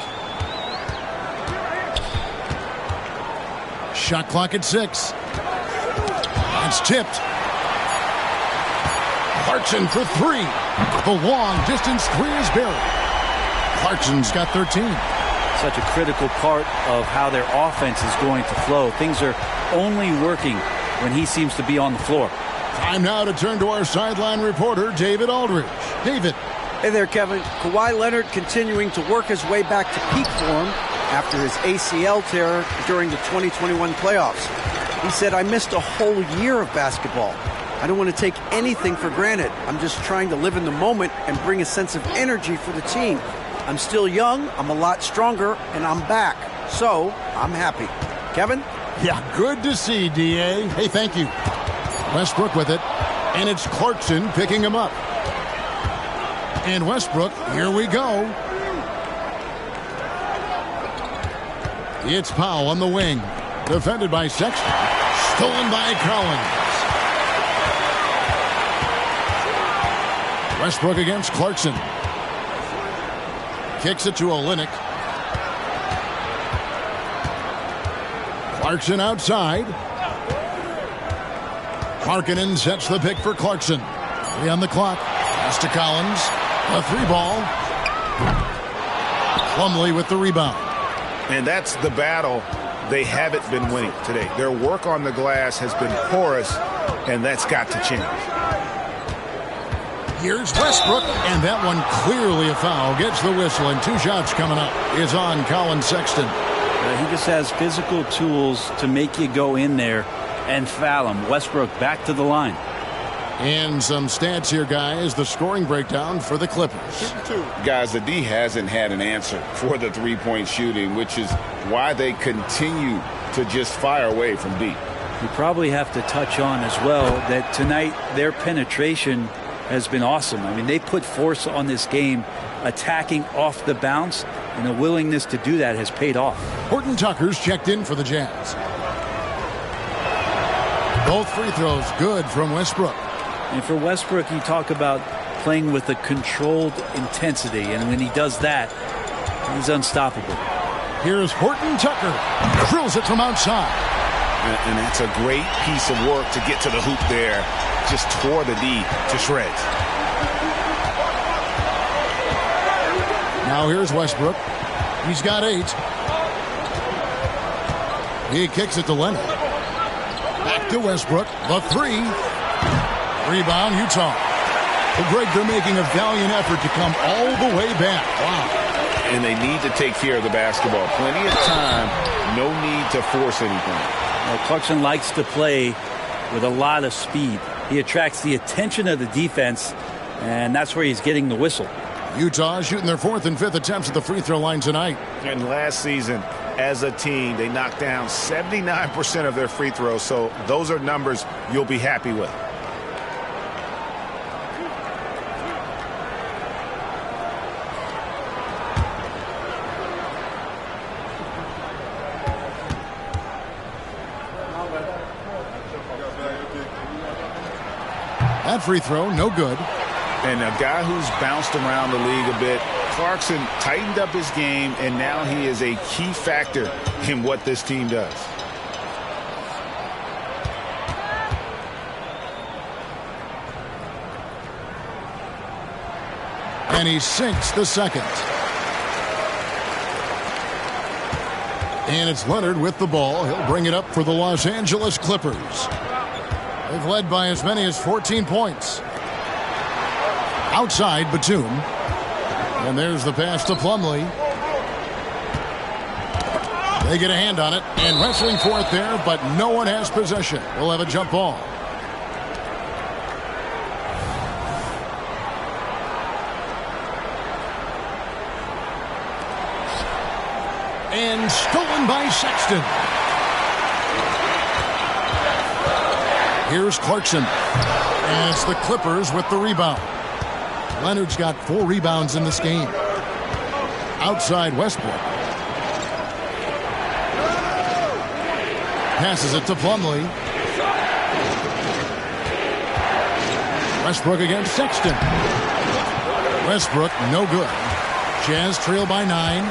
Shot clock at 6. It's tipped. Clarkson for 3. The long distance 3 is buried. Clarkson's got 13. Such a critical part of how their offense is going to flow. Things are only working when he seems to be on the floor. Time now to turn to our sideline reporter, David Aldridge. David. Hey there, Kevin. Kawhi Leonard continuing to work his way back to peak form after his ACL tear during the 2021 playoffs. He said, "I missed a whole year of basketball. I don't want to take anything for granted. I'm just trying to live in the moment and bring a sense of energy for the team. I'm still young, I'm a lot stronger, and I'm back. So, I'm happy." Kevin? Yeah, good to see, D.A. Hey, thank you. Westbrook with it, and it's Clarkson picking him up. And Westbrook, here we go. It's Powell on the wing. Defended by Sexton. Stolen by Collins. Westbrook against Clarkson. Kicks it to Olynyk. Clarkson outside. Markkanen sets the pick for Clarkson. 3 on the clock. Pass to Collins. A 3-ball. Plumlee with the rebound. And that's the battle they haven't been winning today. Their work on the glass has been porous, and that's got to change. Here's Westbrook, and that one clearly a foul. Gets the whistle, and 2 shots coming up. Is on Colin Sexton. He just has physical tools to make you go in there and foul him. Westbrook back to the line. And some stats here, guys. The scoring breakdown for the Clippers. Guys, the D hasn't had an answer for the three-point shooting, which is why they continue to just fire away from deep. You probably have to touch on as well that tonight their penetration has been awesome. I mean, they put force on this game, attacking off the bounce, and the willingness to do that has paid off. Horton Tucker's checked in for the Jazz. Both free throws good from Westbrook. And for Westbrook, you talk about playing with a controlled intensity, and when he does that, he's unstoppable. Here's Horton Tucker. Drills it from outside. And that's a great piece of work to get to the hoop there. Just tore the D to shreds. Now here's Westbrook. He's got 8. He kicks it to Leonard. Back to Westbrook. The 3. Rebound, Utah. Well, Greg, they're making a valiant effort to come all the way back. Wow. and they need to take care of the basketball. Plenty of time, no need to force anything. Well, Clarkson likes to play with a lot of speed. He attracts the attention of the defense, and that's where he's getting the whistle. Utah shooting their 4th and 5th attempts at the free throw line tonight. And last season, as a team, they knocked down 79% of their free throws, so those are numbers you'll be happy with. That free throw, no good. And a guy who's bounced around the league a bit, Clarkson tightened up his game, and now he is a key factor in what this team does. And he sinks the second. And it's Leonard with the ball. He'll bring it up for the Los Angeles Clippers. They've led by as many as 14 points. Outside, Batum. And there's the pass to Plumlee. They get a hand on it, and wrestling for it there, but no one has possession. We'll have a jump ball. And stolen by Sexton. Here's Clarkson. And it's the Clippers with the rebound. Leonard's got 4 rebounds in this game. Outside Westbrook. Passes it to Plumlee. Westbrook against Sexton. Westbrook, no good. Jazz trail by 9.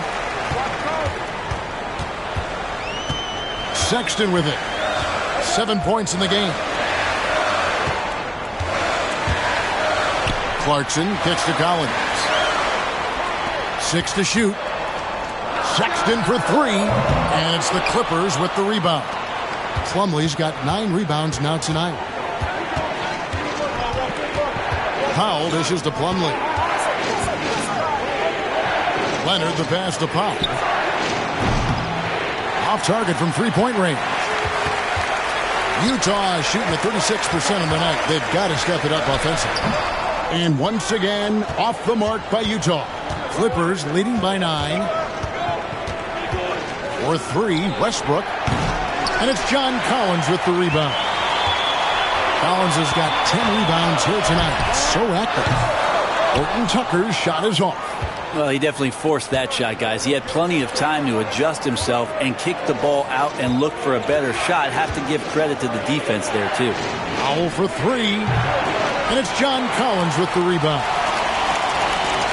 Sexton with it. 7 points in the game. Clarkson kicks to Collins. 6 to shoot. Sexton for 3. And it's the Clippers with the rebound. Plumlee's got 9 rebounds now tonight. Powell dishes to Plumlee. Leonard the pass to Powell. Off target from 3-point range. Utah is shooting at 36% in the night. They've got to step it up offensively. And once again, off the mark by Utah. Clippers leading by 9. For 3, Westbrook. And it's John Collins with the rebound. Collins has got 10 rebounds here tonight. So active. Horton Tucker's shot is off. Well, he definitely forced that shot, guys. He had plenty of time to adjust himself and kick the ball out and look for a better shot. Have to give credit to the defense there, too. Powell for 3. And it's John Collins with the rebound.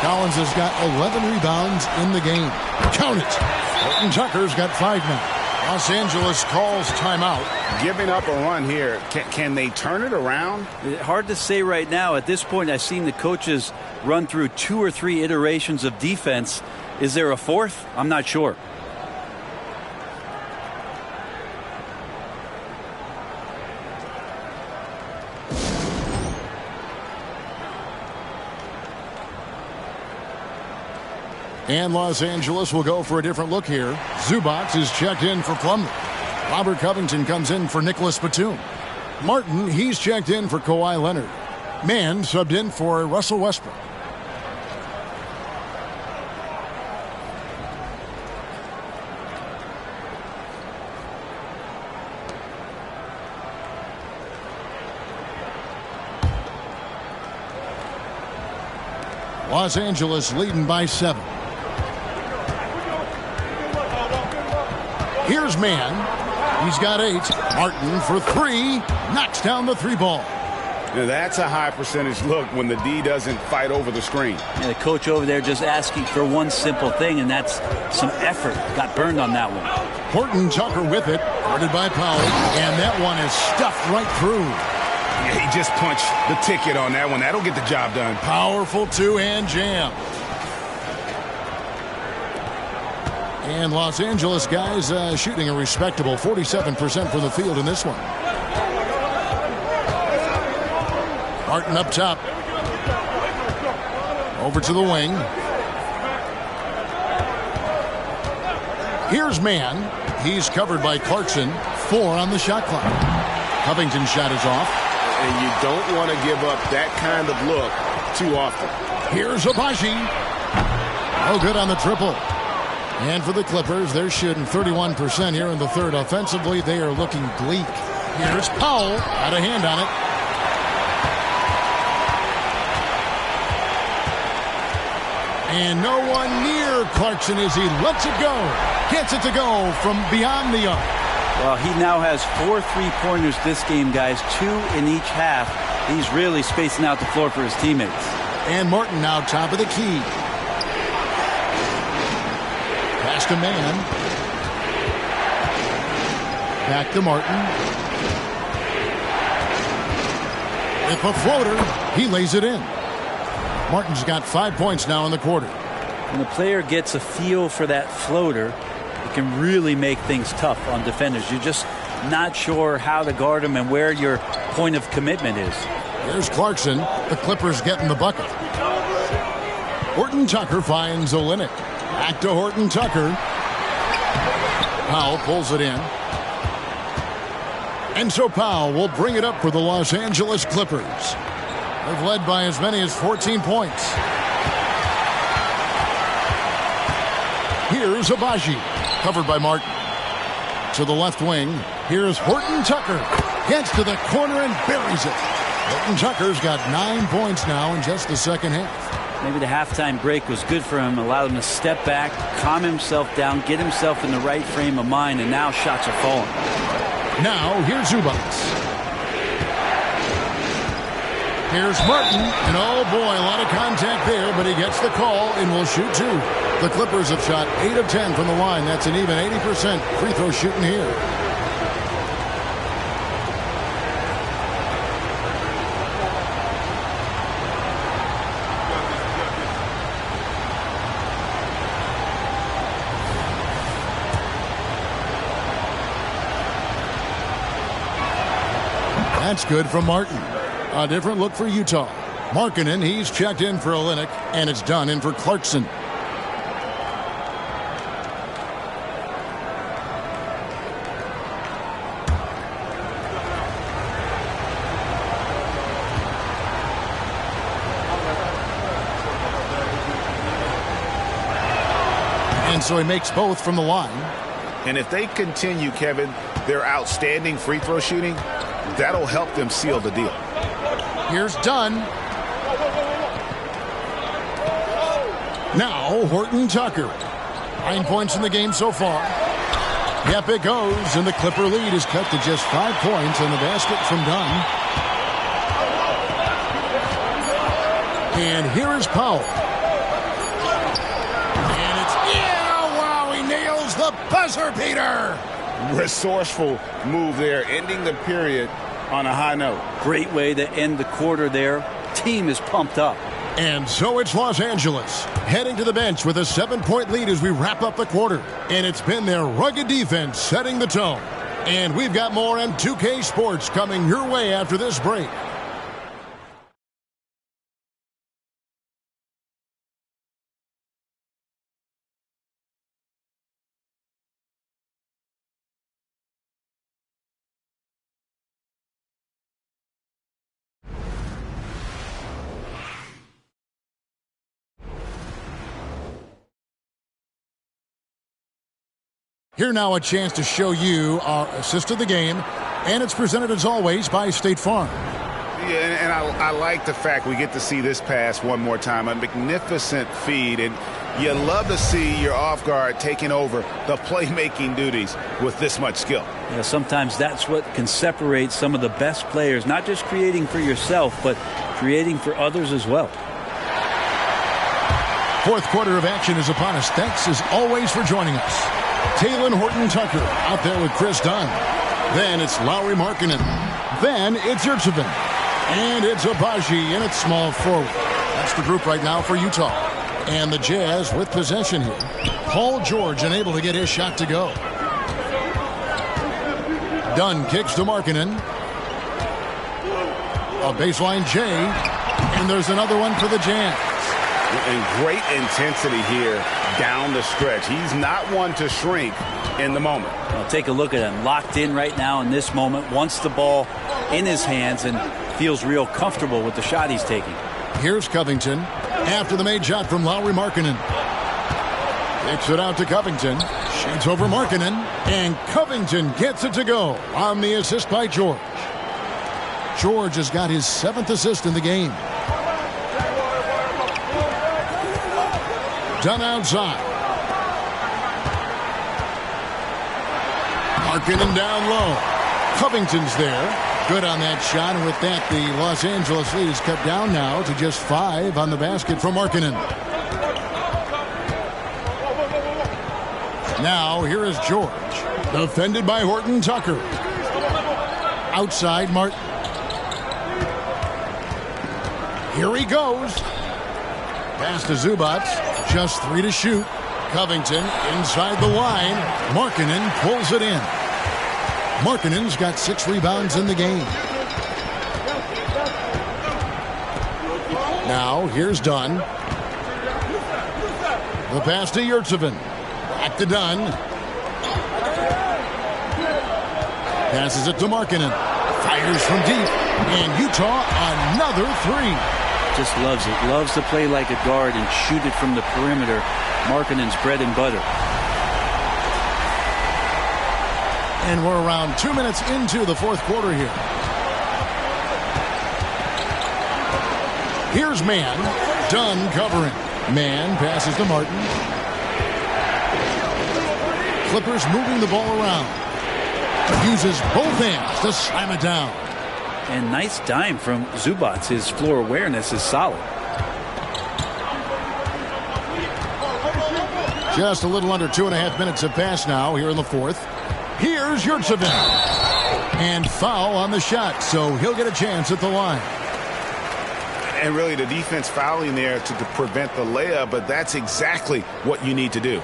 Collins has got 11 rebounds in the game. Count it. Horton Tucker's got 5 now. Los Angeles calls timeout. Giving up a run here. Can they turn it around? Hard to say right now. At this point, I've seen the coaches run through 2 or 3 iterations of defense. Is there a 4th? I'm not sure. And Los Angeles will go for a different look here. Zubac is checked in for Plumlee. Robert Covington comes in for Nicholas Batum. Martin, he's checked in for Kawhi Leonard. Mann subbed in for Russell Westbrook. Los Angeles leading by 7. Here's Mann. He's got 8. Martin for 3. Knocks down the 3 ball. Now that's a high percentage look when the D doesn't fight over the screen. Yeah, the coach over there just asking for one simple thing, and that's some effort. Got burned on that one. Horton Tucker with it. Guarded by Powell. And that one is stuffed right through. Yeah, he just punched the ticket on that one. That'll get the job done. Powerful 2-hand jam. And Los Angeles guys shooting a respectable 47% from the field in this one. Martin up top. Over to the wing. Here's Mann. He's covered by Clarkson. 4 on the shot clock. Covington's shot is off. And you don't want to give up that kind of look too often. Here's Abaji. Oh, good on the triple. And for the Clippers, they're shooting 31% here in the third. Offensively, they are looking bleak. Here's Powell. Got a hand on it. And no one near Clarkson as he lets it go. Gets it to go from beyond the arc. Well, he now has 4 3-pointers this game, guys. 2 in each half. He's really spacing out the floor for his teammates. And Martin now top of the key. Pass to Mann. Back to Martin. With a floater, he lays it in. Martin's got 5 points now in the quarter. When the player gets a feel for that floater, it can really make things tough on defenders. You're just not sure how to guard him and where your point of commitment is. Here's Clarkson. The Clippers getting the bucket. Horton Tucker finds Olynyk. Back to Horton Tucker. Powell pulls it in. And so Powell will bring it up for the Los Angeles Clippers. They've led by as many as 14 points. Here's Abaji, covered by Martin. To the left wing, here's Horton Tucker. Gets to the corner and buries it. Horton Tucker's got 9 points now in just the second half. Maybe the halftime break was good for him, allowed him to step back, calm himself down, get himself in the right frame of mind, and now shots are falling. Now, here's Zubac. Here's Martin, and oh boy, a lot of contact there, but he gets the call and will shoot 2. The Clippers have shot 8 of 10 from the line. That's an even 80% free throw shooting here. That's good from Martin. A different look for Utah. Markkanen, he's checked in for Olynyk, and it's done in for Clarkson. And so he makes both from the line. And if they continue, Kevin, their outstanding free throw shooting, that'll help them seal the deal. Here's Dunn. Now Horton Tucker. 9 points in the game so far. Yep, it goes, and the Clipper lead is cut to just 5 points on the basket from Dunn. And here is Powell. And it's, yeah, wow, he nails the buzzer beater. Resourceful move there, ending the period on a high note. Great way to end the quarter there. Team is pumped up. And so it's Los Angeles heading to the bench with a 7-point lead as we wrap up the quarter. And it's been their rugged defense setting the tone. And we've got more on 2K Sports coming your way after this break. Here now a chance to show you our assist of the game, and it's presented as always by State Farm. Yeah, and I like the fact we get to see this pass one more time. A magnificent feed, and you love to see your off guard taking over the playmaking duties with this much skill. Yeah, sometimes that's what can separate some of the best players, not just creating for yourself, but creating for others as well. Fourth quarter of action is upon us. Thanks as always for joining us. Talen Horton-Tucker out there with Chris Dunn. Then it's Lauri Markkanen. Then it's Yurtseven. And it's Abaji in its small forward. That's the group right now for Utah. And the Jazz with possession here. Paul George unable to get his shot to go. Dunn kicks to Markkanen. A baseline J. And there's another one for the Jazz. And great intensity here down the stretch. He's not one to shrink in the moment. Well, take a look at him. Locked in right now in this moment. Wants the ball in his hands and feels real comfortable with the shot he's taking. Here's Covington after the made shot from Lauri Markkanen. Kicks it out to Covington. Shoots over Markkanen. And Covington gets it to go on the assist by George. George has got his 7th assist in the game. Done outside. Markkanen down low. Covington's there. Good on that shot, and with that, the Los Angeles lead is cut down now to just 5 on the basket from Markkanen. Now, here is George, defended by Horton Tucker. Outside, Martin. Here he goes. Pass to Zubac, just 3 to shoot. Covington inside the line. Markkanen pulls it in. Markkanen's got 6 rebounds in the game. Now, here's Dunn. The pass to Yurtseven. Back to Dunn. Passes it to Markkanen. Fires from deep. And Utah, another 3. Just loves it. Loves to play like a guard and shoot it from the perimeter. Markkanen's bread and butter. And we're around 2 minutes into the 4th quarter here. Here's Mann. Dunn covering. Mann passes to Martin. Clippers moving the ball around. Uses both hands to slam it down. And nice dime from Zubac. His floor awareness is solid. Just a little under 2.5 minutes have passed now here in the 4th. Here's Yurtseven. And foul on the shot, so he'll get a chance at the line. And really the defense fouling there to prevent the layup, but that's exactly what you need to do.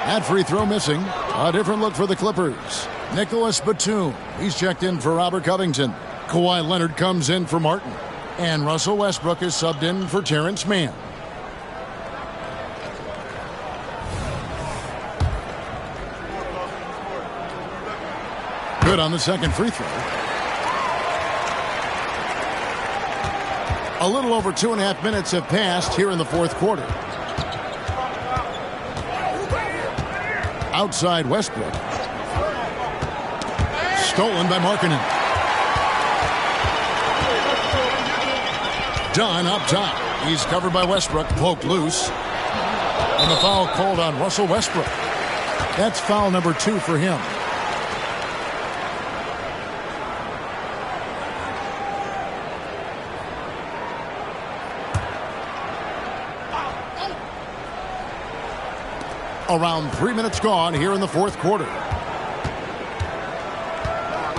That free throw missing. A different look for the Clippers. Nicholas Batum. He's checked in for Robert Covington. Kawhi Leonard comes in for Martin. And Russell Westbrook is subbed in for Terrence Mann. Good on the second free throw. A little over 2.5 minutes have passed here in the 4th quarter. Outside Westbrook. Stolen by Markkanen. Dunn up top. He's covered by Westbrook. Poked loose. And the foul called on Russell Westbrook. That's foul number 2 for him. Around 3 minutes gone here in the 4th quarter.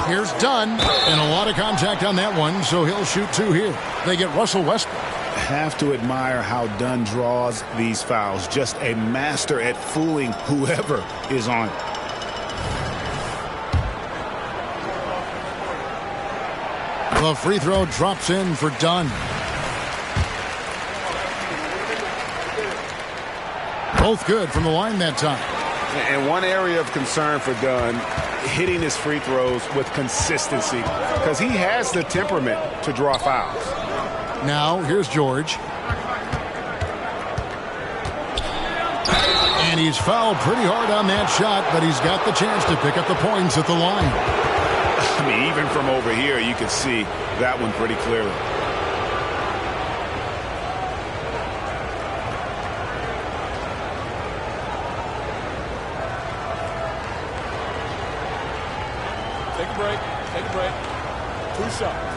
Here's Dunn, and a lot of contact on that one, so he'll shoot 2 here. They get Russell Westbrook. Have to admire how Dunn draws these fouls. Just a master at fooling whoever is on. The free throw drops in for Dunn. Both good from the line that time. And one area of concern for Dunn, hitting his free throws with consistency, because he has the temperament to draw fouls. Now, here's George. And he's fouled pretty hard on that shot, but he's got the chance to pick up the points at the line. I mean, even from over here, you can see that one pretty clearly. Take a break. Take a break. 2 shots.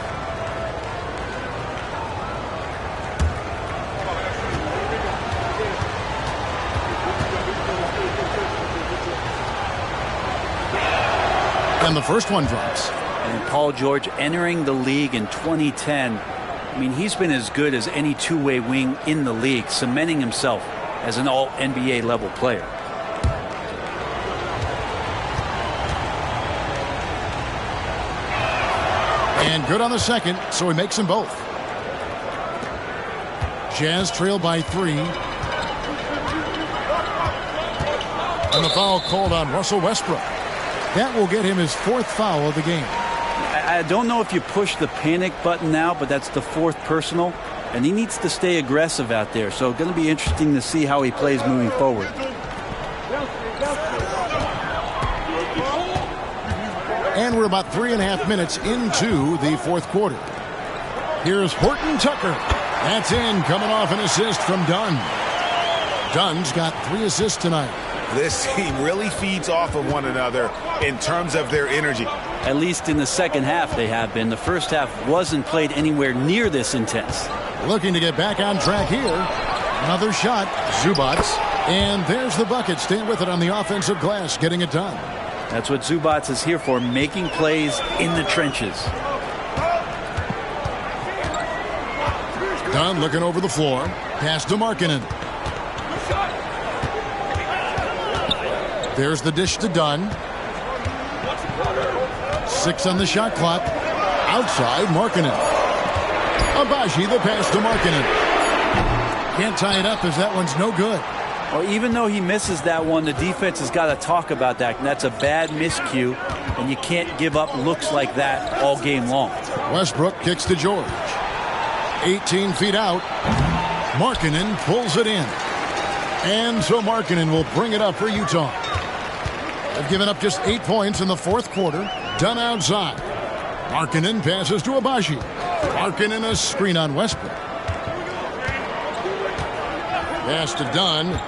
And the first one drops. And Paul George entering the league in 2010. I mean, he's been as good as any two-way wing in the league, cementing himself as an all-NBA level player. And good on the second, so he makes them both. Jazz trail by 3. And the foul called on Russell Westbrook. That will get him his 4th foul of the game. I don't know if you push the panic button now, but that's the 4th personal, and he needs to stay aggressive out there. So going to be interesting to see how he plays moving forward. And we're about 3.5 minutes into the 4th quarter. Here's Horton Tucker. That's in, coming off an assist from Dunn. Dunn's got 3 assists tonight. This team really feeds off of one another in terms of their energy. At least in the second half they have been. The first half wasn't played anywhere near this intense. Looking to get back on track here. Another shot, Zubac. And there's the bucket. Staying with it on the offensive glass, getting it done. That's what Zubac is here for, making plays in the trenches. Dunn looking over the floor. Pass to Markkanen. There's the dish to Dunn. 6 on the shot clock. Outside, Markkanen. Agbaji, the pass to Markkanen. Can't tie it up as that one's no good. Well, even though he misses that one, the defense has got to talk about that. And that's a bad miscue, and you can't give up looks like that all game long. Westbrook kicks to George. 18 feet out. Markkanen pulls it in. And so Markkanen will bring it up for Utah. They've given up just 8 points in the 4th quarter. Dunn outside. Markkanen passes to Agbaji. Markkanen a screen on Westbrook. Pass to Dunn.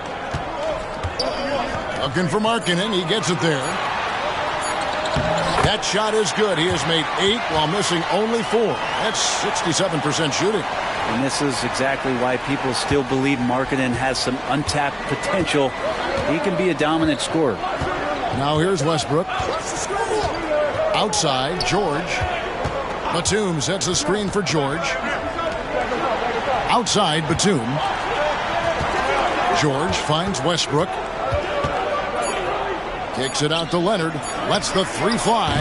Looking for Markkanen. He gets it there. That shot is good. He has made 8 while missing only 4. That's 67% shooting. And this is exactly why people still believe Markkanen has some untapped potential. He can be a dominant scorer. Now here's Westbrook. Outside, George. Batum sets a screen for George. Outside, Batum. George finds Westbrook. Kicks it out to Leonard. Lets the 3 fly.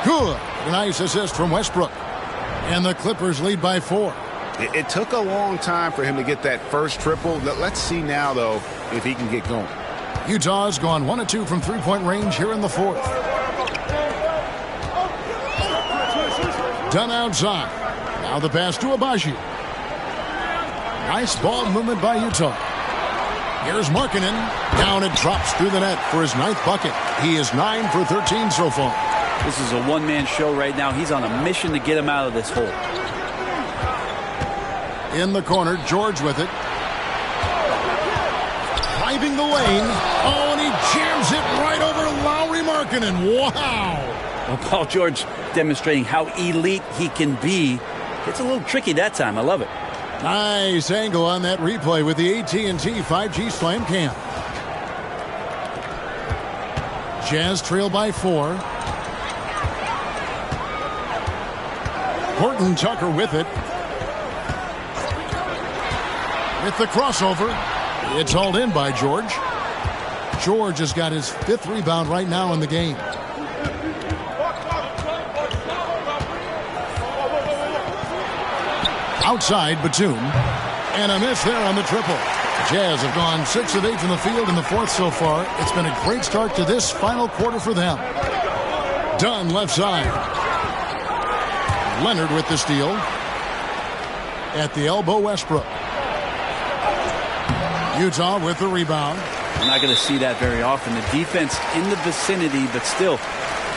Good. Nice assist from Westbrook. And the Clippers lead by 4. It took a long time for him to get that first triple. Let's see now, though, if he can get going. Utah's gone 1 of 2 from 3-point range here in the 4th. Dunn outside. Now the pass to Agbaji. Nice ball movement by Utah. Here's Markkanen. Down and drops through the net for his 9th bucket. He is 9 for 13 so far. This is a one-man show right now. He's on a mission to get him out of this hole. In the corner, George with it. Driving the lane. Oh, and he jams it right over Lauri Markkanen. Wow. Well, Paul George demonstrating how elite he can be. It's a little tricky that time. I love it. Nice angle on that replay with the AT&T 5G Slam Cam. Jazz trail by 4. Horton Tucker with it. With the crossover. It's hauled in by George. George has got his 5th rebound right now in the game. Outside, Batum. And a miss there on the triple. Jazz have gone 6 of 8 from the field in the 4th so far. It's been a great start to this final quarter for them. Dunn left side. Leonard with the steal. At the elbow, Westbrook. Utah with the rebound. We're not going to see that very often. The defense in the vicinity, but still,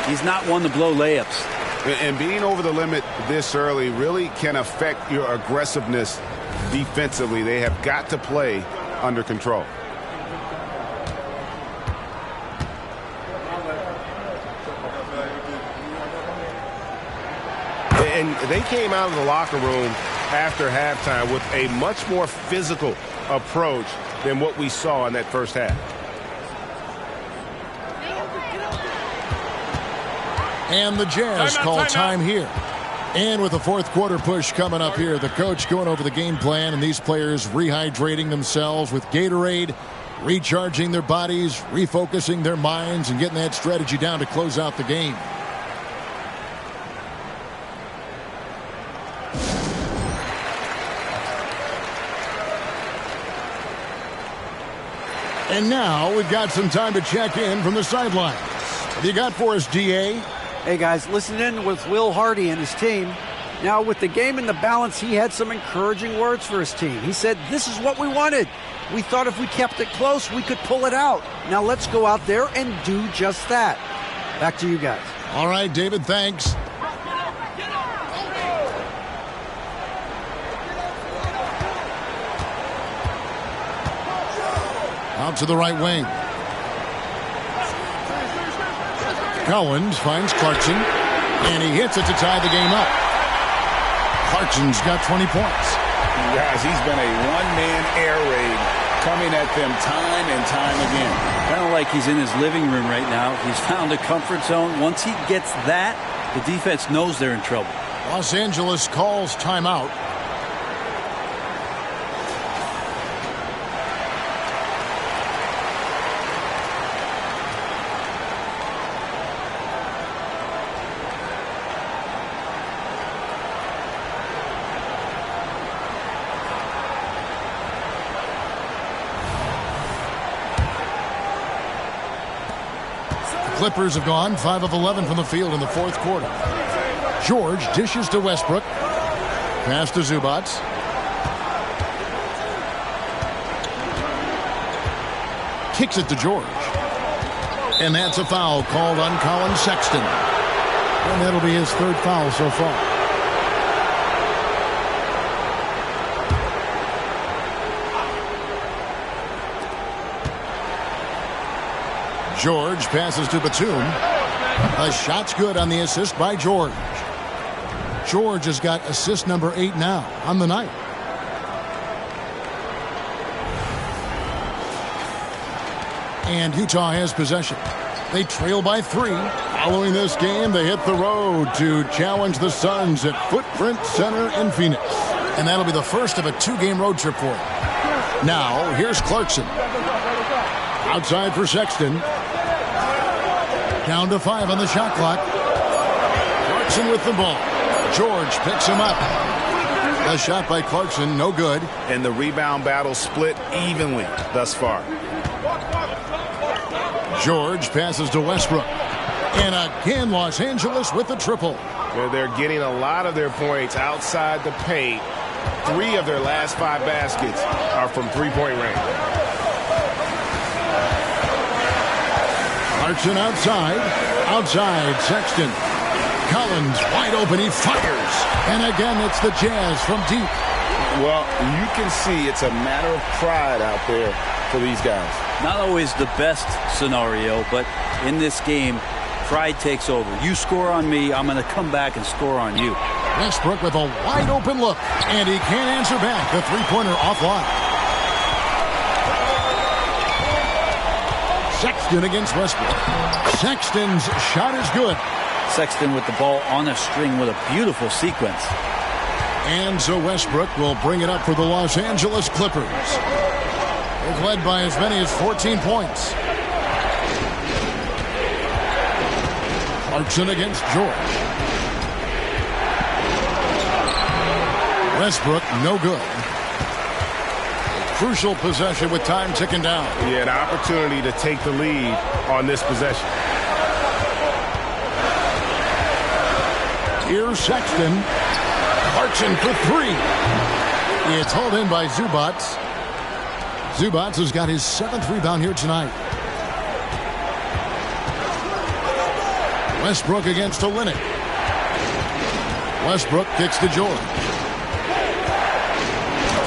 he's not one to blow layups. And being over the limit this early really can affect your aggressiveness defensively. They have got to play under control. And they came out of the locker room after halftime with a much more physical approach than what we saw in that first half. And the Jazz call time here. And with the fourth quarter push coming up here, the coach going over the game plan and these players rehydrating themselves with Gatorade, recharging their bodies, refocusing their minds, and getting that strategy down to close out the game. And now we've got some time to check in from the sidelines. What do you got for us, DA? Hey, guys, listen in with Will Hardy and his team. Now, with the game in the balance, he had some encouraging words for his team. He said, this is what we wanted. We thought if we kept it close, we could pull it out. Now let's go out there and do just that. Back to you guys. All right, David, thanks. Out to the right wing. Collins finds Clarkson, and he hits it to tie the game up. Clarkson's got 20 points. Guys, he's been a one-man air raid coming at them time and time again. Kind of like he's in his living room right now. He's found a comfort zone. Once he gets that, the defense knows they're in trouble. Los Angeles calls timeout. Clippers have gone 5 of 11 from the field in the fourth quarter. George dishes to Westbrook. Pass to Zubac. Kicks it to George. And that's a foul called on Colin Sexton. And that'll be his third foul so far. George passes to Batum. A shot's good on the assist by George. George has got assist number 8 now on the night. And Utah has possession. They trail by 3. Following this game, they hit the road to challenge the Suns at Footprint Center in Phoenix. And that'll be the first of a 2-game road trip for them. Now, here's Clarkson. Outside for Sexton. Down to 5 on the shot clock. Clarkson with the ball. George picks him up. The shot by Clarkson, no good. And the rebound battle split evenly thus far. George passes to Westbrook. And again, Los Angeles with the triple. They're getting a lot of their points outside the paint. 3 of their last 5 baskets are from three-point range. Clarkson outside Sexton. Collins wide open, he fires. And again, it's the Jazz from deep. Well, you can see it's a matter of pride out there for these guys. Not always the best scenario, but in this game, pride takes over. You score on me, I'm going to come back and score on you. Westbrook with a wide open look, and he can't answer back. The three-pointer offline. Sexton against Westbrook. Sexton's shot is good. Sexton with the ball on a string with a beautiful sequence. And so Westbrook will bring it up for the Los Angeles Clippers. They've led by as many as 14 points. Clarkson against George. Westbrook, no good. Crucial possession with time ticking down. He had an opportunity to take the lead on this possession. Here's Sexton. Clarkson for 3. It's hauled in by Zubac. Zubac has got his 7th rebound here tonight. Westbrook against Olynyk. Westbrook kicks to George.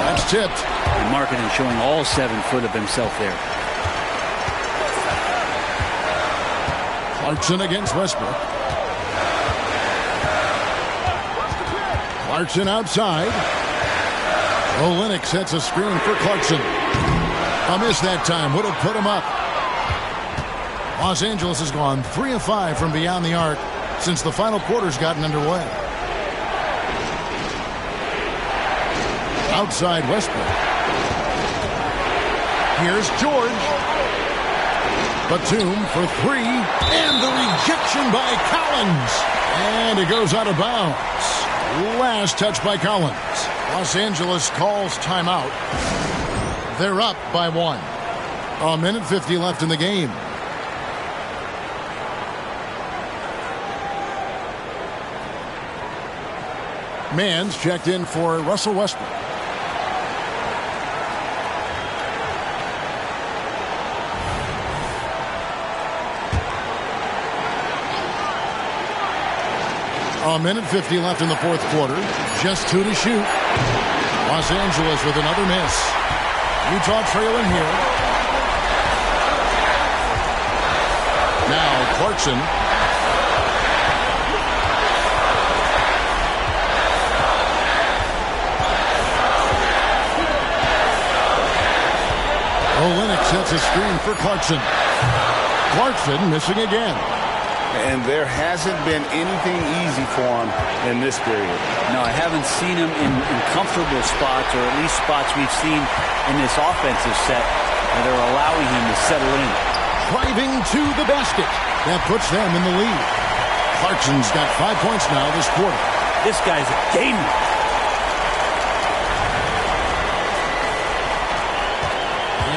That's tipped. And Markkanen showing all 7 foot of himself there. Clarkson against Westbrook. Clarkson outside. Olynyk sets a screen for Clarkson. A miss that time would have put him up. Los Angeles has gone 3 of 5 from beyond the arc. since the final quarter's gotten underway. Outside Westbrook. Here's George. Batum for three. And the rejection by Collins. And it goes out of bounds. Last touch by Collins. Los Angeles calls timeout. They're up by 1. A minute 50 left in the game. Mann's checked in for Russell Westbrook. A minute 50 left in the fourth quarter. Just 2 to shoot. Los Angeles with another miss. Utah trailing here. Now Clarkson. Olynyk sets a screen for Clarkson. Clarkson missing again. And there hasn't been anything easy for him in this period. No, I haven't seen him in comfortable spots, or at least spots we've seen in this offensive set that are allowing him to settle in. Driving to the basket. That puts them in the lead. Clarkson's got 5 points now this quarter. This guy's a gamer.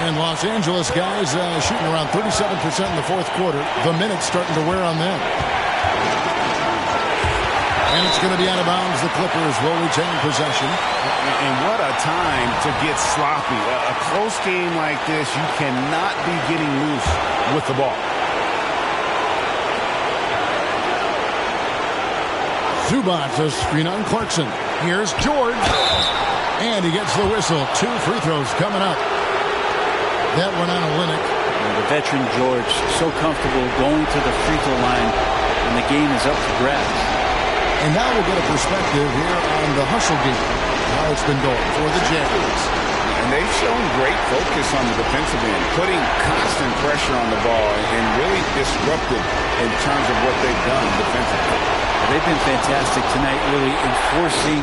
And Los Angeles guys shooting around 37% in the fourth quarter. The minutes starting to wear on them. And it's going to be out of bounds. The Clippers will retain possession. And what a time to get sloppy. A close game like this, you cannot be getting loose with the ball. Zubac a screen on Clarkson. Here's George. And he gets the whistle. 2 free throws coming up. That one on Olynyk. The veteran George, so comfortable going to the free throw line when the game is up for grabs. And now we'll get a perspective here on the hustle game. How it's been going for the Jazz. And they've shown great focus on the defensive end, putting constant pressure on the ball and really disruptive in terms of what they've done defensively. They've been fantastic tonight, really enforcing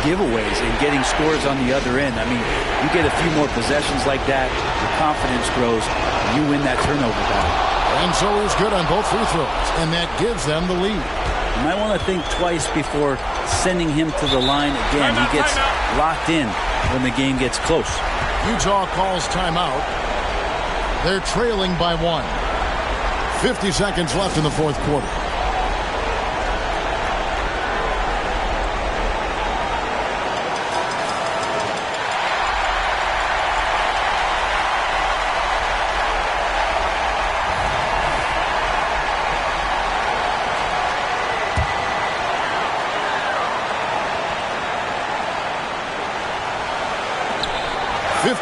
giveaways and getting scores on the other end. I mean, you get a few more possessions like that, your confidence grows, and you win that turnover battle. And so he's good on both free throws, and that gives them the lead. You might want to think twice before sending him to the line again. He gets locked in when the game gets close. Utah calls timeout. They're trailing by 1. 50 seconds left in the fourth quarter.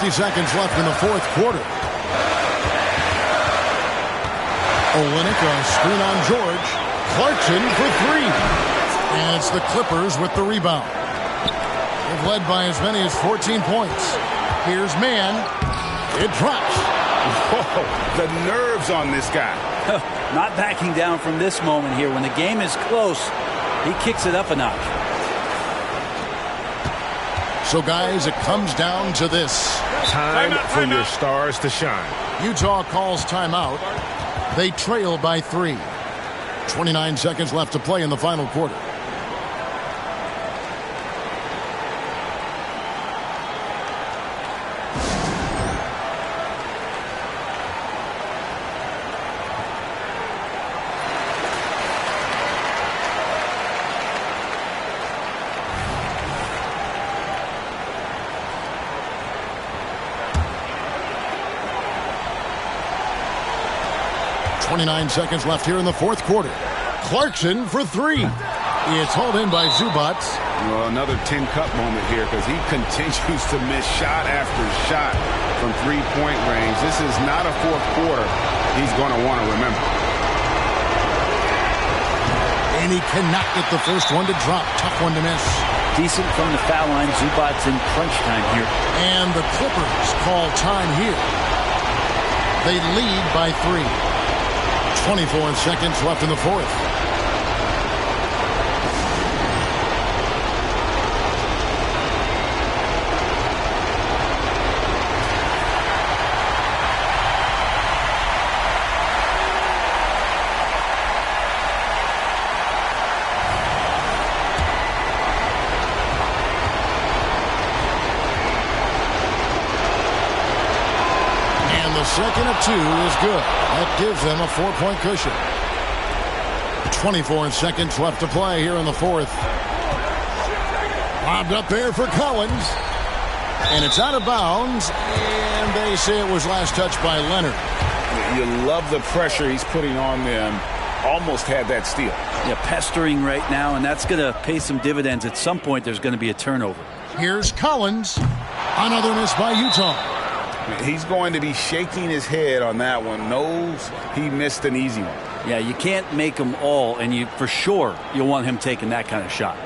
Seconds left in the fourth quarter. Olynyk a screen on George. Clarkson for 3. And it's the Clippers with the rebound. They've led by as many as 14 points. Here's Mann. It drops. Whoa, the nerves on this guy. Not backing down from this moment here. When the game is close, he kicks it up a notch. So, guys, it comes down to this. Time for your stars to shine. Utah calls timeout. They trail by 3. 29 seconds left to play in the final quarter. Seconds left here in the fourth quarter. Clarkson for 3. It's hauled in by Zubac. Well, another 10-cup moment here because he continues to miss shot after shot from three-point range. This is not a fourth quarter he's going to want to remember. And he cannot get the first one to drop. Tough one to miss. Decent from the foul line. Zubac's in crunch time here. And the Clippers call time here. They lead by 3. 24 seconds left in the fourth. of 2 is good. That gives them a 4-point cushion. 24 seconds left to play here in the fourth. Lobbed up there for Collins. And it's out of bounds. And they say it was last touched by Leonard. You love the pressure he's putting on them. Almost had that steal. Yeah, pestering right now, and that's going to pay some dividends. At some point, there's going to be a turnover. Here's Collins. Another miss by Utah. He's going to be shaking his head on that one. Knows he missed an easy one. Yeah, you can't make them all, and for sure you'll want him taking that kind of shot.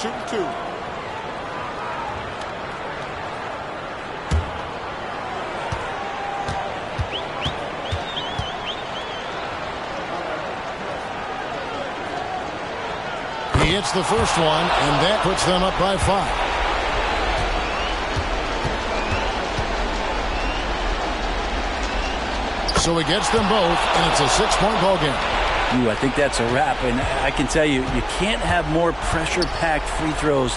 Shoot 2. He hits the first one, and that puts them up by 5. So he gets them both, and it's a 6-point ball game. I think that's a wrap, and I can tell you, you can't have more pressure-packed free throws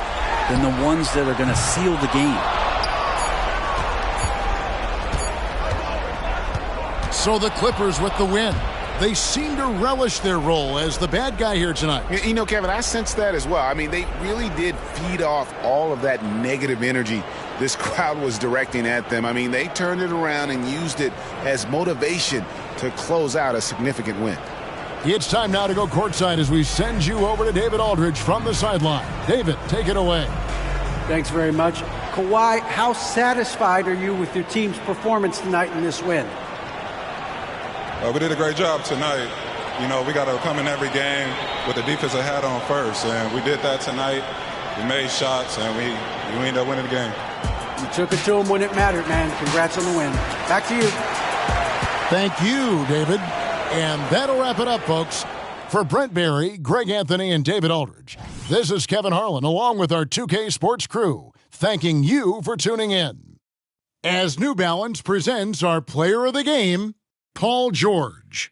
than the ones that are going to seal the game. So the Clippers with the win. They seem to relish their role as the bad guy here tonight. You know, Kevin, I sense that as well. I mean, they really did feed off all of that negative energy this crowd was directing at them. I mean, they turned it around and used it as motivation to close out a significant win. It's time now to go courtside as we send you over to David Aldridge from the sideline. David, take it away. Thanks very much. Kawhi, how satisfied are you with your team's performance tonight in this win? We did a great job tonight. You know, we got to come in every game with the defensive hat on first, and we did that tonight. We made shots, and we ended up winning the game. You took it to them when it mattered, man. Congrats on the win. Back to you. Thank you, David. And that'll wrap it up, folks. For Brent Barry, Greg Anthony, and David Aldridge, this is Kevin Harlan, along with our 2K Sports crew, thanking you for tuning in. As New Balance presents our player of the game, Paul George.